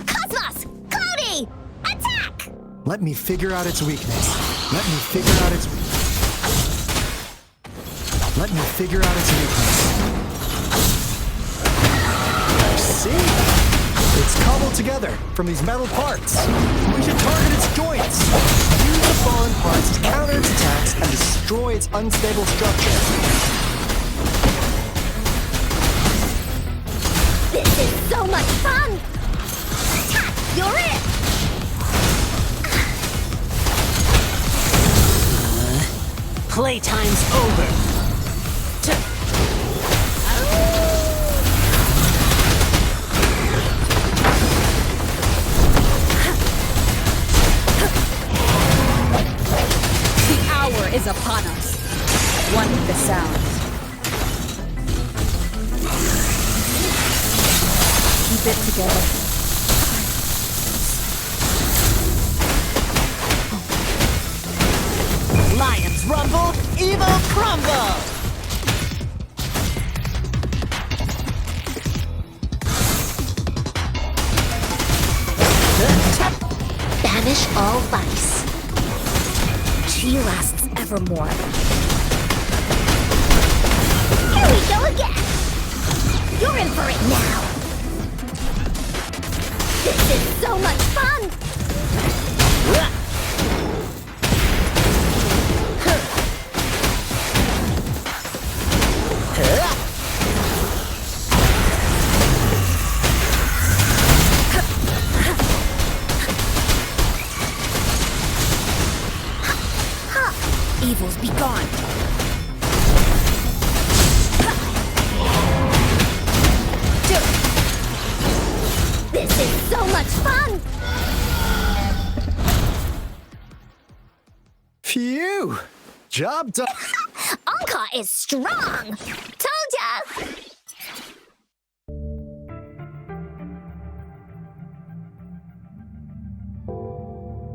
Cosmos! Cloudy! Attack! Let me figure out its weakness. Let me figure out its weakness. See? It's cobbled together from these metal parts. We should target its joints. Use the fallen parts to counter its attacks and destroy its unstable structure. This is so much fun! Attack! You're it! Playtime's over. The hour is upon us. One with the sound. Keep it together. Lions rumble, evil crumble! Banish all vice. She lasts evermore. Here we go again! You're in for it now! This is so much fun! Evils be gone. This is so much fun! Phew! Job done. Anka is strong! Told ya!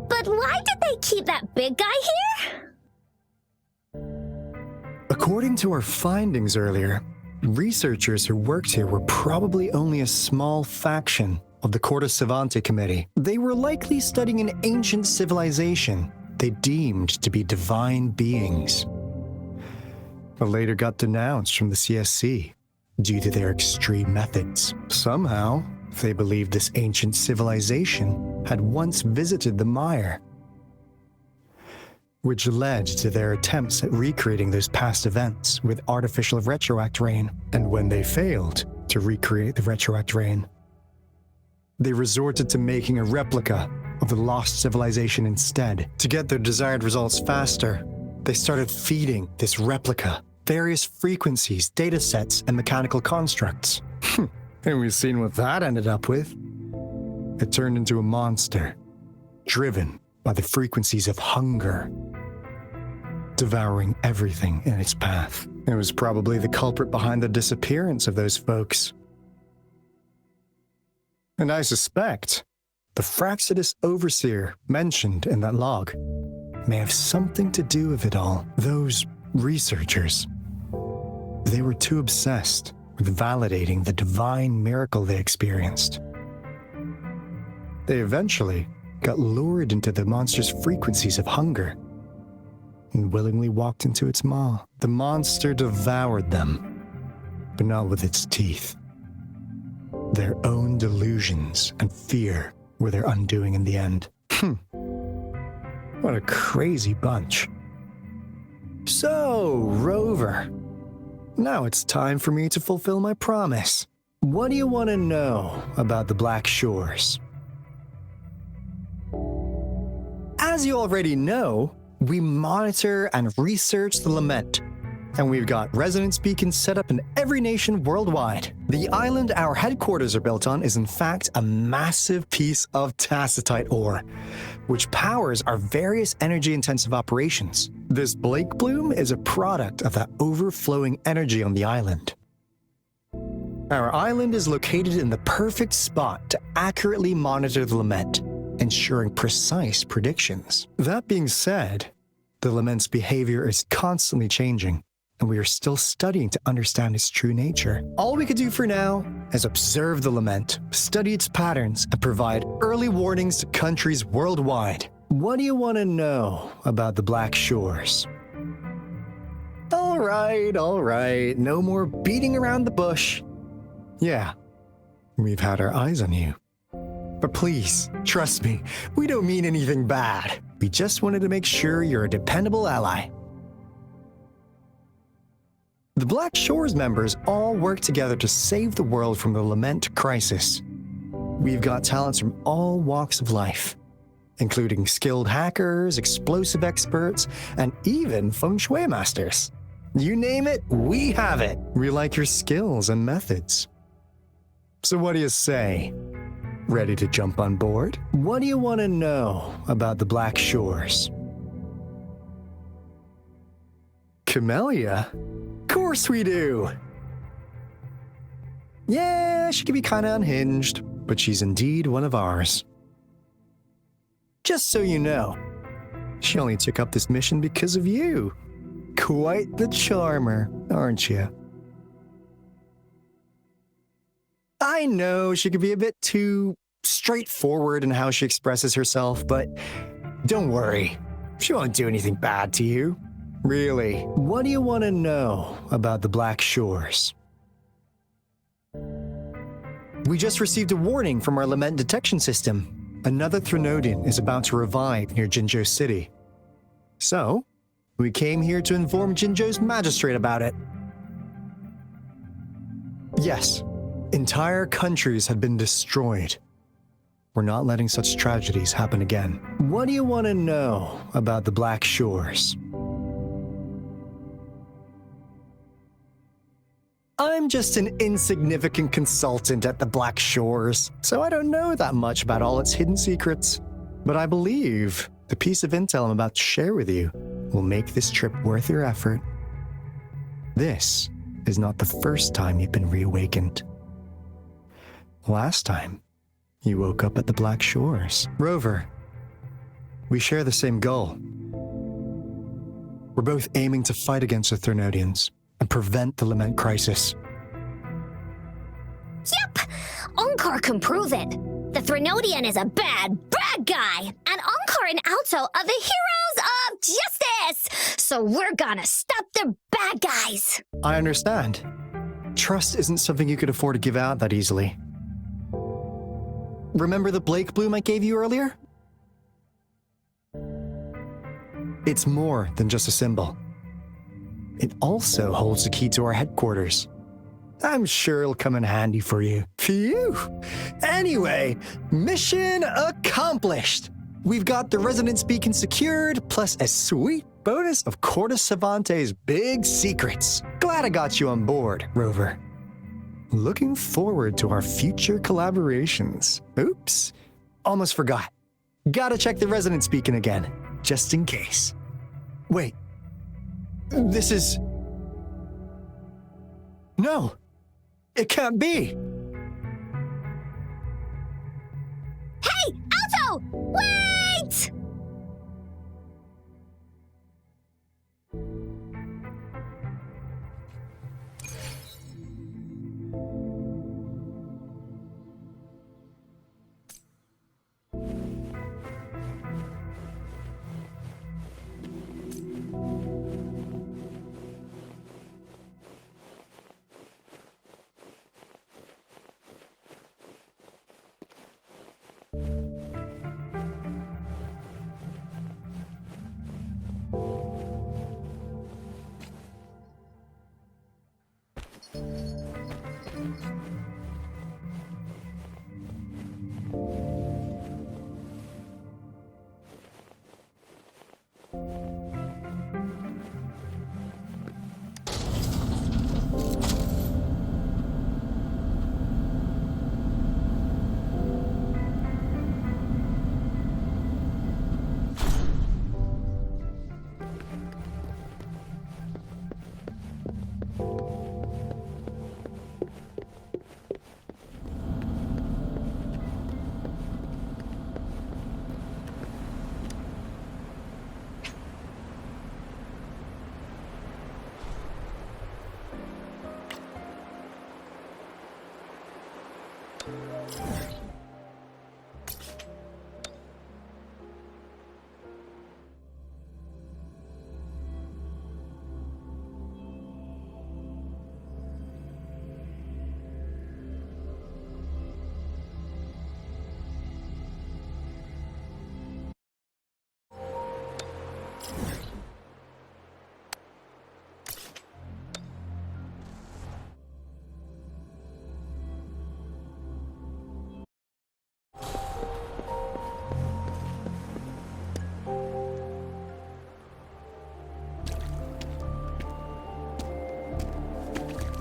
But why did they keep that big guy here? According to our findings earlier, researchers who worked here were probably only a small faction of the Corte Savante Committee. They were likely studying an ancient civilization they deemed to be divine beings, but later got denounced from the CSC due to their extreme methods. Somehow, they believed this ancient civilization had once visited the Mire, which led to their attempts at recreating those past events with artificial retroact rain. And when they failed to recreate the retroact rain, they resorted to making a replica of the lost civilization instead. To get their desired results faster, they started feeding this replica various frequencies, data sets, and mechanical constructs. And we've seen what that ended up with. It turned into a monster, driven by the frequencies of hunger, devouring everything in its path. It was probably the culprit behind the disappearance of those folks. And I suspect the Fraxidus Overseer mentioned in that log may have something to do with it all. Those researchers, they were too obsessed with validating the divine miracle they experienced. They eventually got lured into the monster's frequencies of hunger and willingly walked into its maw. The monster devoured them, but not with its teeth. Their own delusions and fear were their undoing in the end. What a crazy bunch. So, Rover, now it's time for me to fulfill my promise. What do you want to know about the Black Shores? As you already know, we monitor and research the lament, and we've got resonance beacons set up in every nation worldwide. The island our headquarters are built on is in fact a massive piece of tacitite ore, which powers our various energy-intensive operations. This Blake Bloom is a product of that overflowing energy on the island. Our island is located in the perfect spot to accurately monitor the lament, ensuring precise predictions. That being said, the lament's behavior is constantly changing, and we are still studying to understand its true nature. All we could do for now is observe the lament, study its patterns, and provide early warnings to countries worldwide. What do you want to know about the Black Shores? All right, no more beating around the bush. Yeah, we've had our eyes on you. But please, trust me, we don't mean anything bad. We just wanted to make sure you're a dependable ally. The Black Shores members all work together to save the world from the lament crisis. We've got talents from all walks of life, including skilled hackers, explosive experts, and even feng shui masters. You name it, we have it. We like your skills and methods. So what do you say? Ready to jump on board? What do you want to know about the Black Shores? Camellia? Of course we do! Yeah, she can be kinda unhinged, but she's indeed one of ours. Just so you know, she only took up this mission because of you. Quite the charmer, aren't you? I know she can be a bit too straightforward in how she expresses herself, but don't worry, she won't do anything bad to you. Really, what do you want to know about the Black Shores? We just received a warning from our lament detection system. Another Threnodian is about to revive near Jinzhou City. So, we came here to inform Jinzhou's magistrate about it. Yes, entire countries have been destroyed. We're not letting such tragedies happen again. What do you want to know about the Black Shores? I'm just an insignificant consultant at the Black Shores, so I don't know that much about all its hidden secrets. But I believe the piece of intel I'm about to share with you will make this trip worth your effort. This is not the first time you've been reawakened. Last time, you woke up at the Black Shores. Rover, we share the same goal. We're both aiming to fight against the Threnodians and prevent the lament crisis. Yep! Onkar can prove it. The Threnodian is a bad guy, and Onkar and Alto are the heroes of justice! So we're gonna stop the bad guys! I understand. Trust isn't something you could afford to give out that easily. Remember the Blake Bloom I gave you earlier? It's more than just a symbol. It also holds the key to our headquarters. I'm sure it'll come in handy for you. Phew! Anyway, mission accomplished! We've got the resonance beacon secured, plus a sweet bonus of Cortus Savante's big secrets. Glad I got you on board, Rover. Looking forward to our future collaborations. Oops, almost forgot. Gotta check the resonance beacon again, just in case. Wait, this is... No, it can't be. Hey,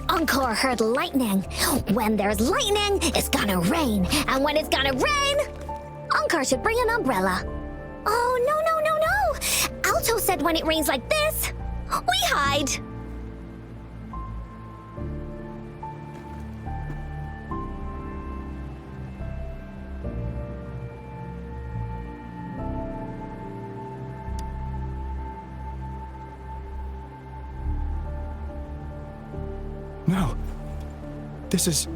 Encore heard lightning. When there's lightning, it's gonna rain. And when it's gonna rain, Encore should bring an umbrella. Oh, no, no, no, no! Alto said when it rains like this, we hide. No. This is...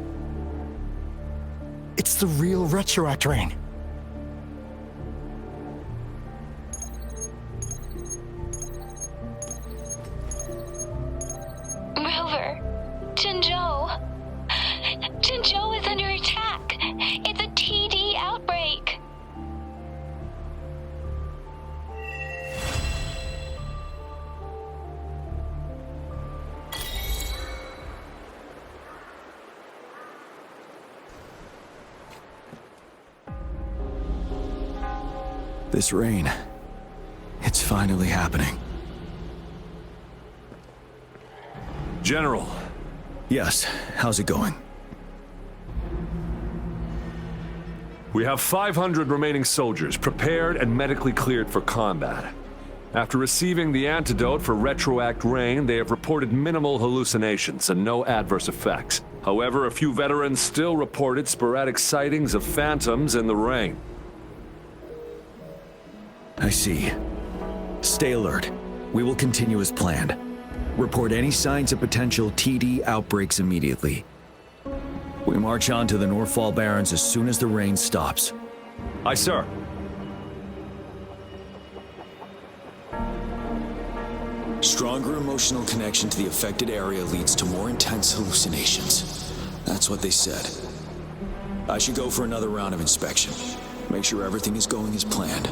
It's the real Retroact rain. Rover, Jinzhou. Jinzhou is under attack. It's a TD outbreak. This rain, it's finally happening. General. Yes, how's it going? We have 500 remaining soldiers prepared and medically cleared for combat. After receiving the antidote for Retroact rain, they have reported minimal hallucinations and no adverse effects. However, a few veterans still reported sporadic sightings of phantoms in the rain. I see. Stay alert. We will continue as planned. Report any signs of potential TD outbreaks immediately. We march on to the Northfall Barrens as soon as the rain stops. Aye, sir. Stronger emotional connection to the affected area leads to more intense hallucinations. That's what they said. I should go for another round of inspection. Make sure everything is going as planned.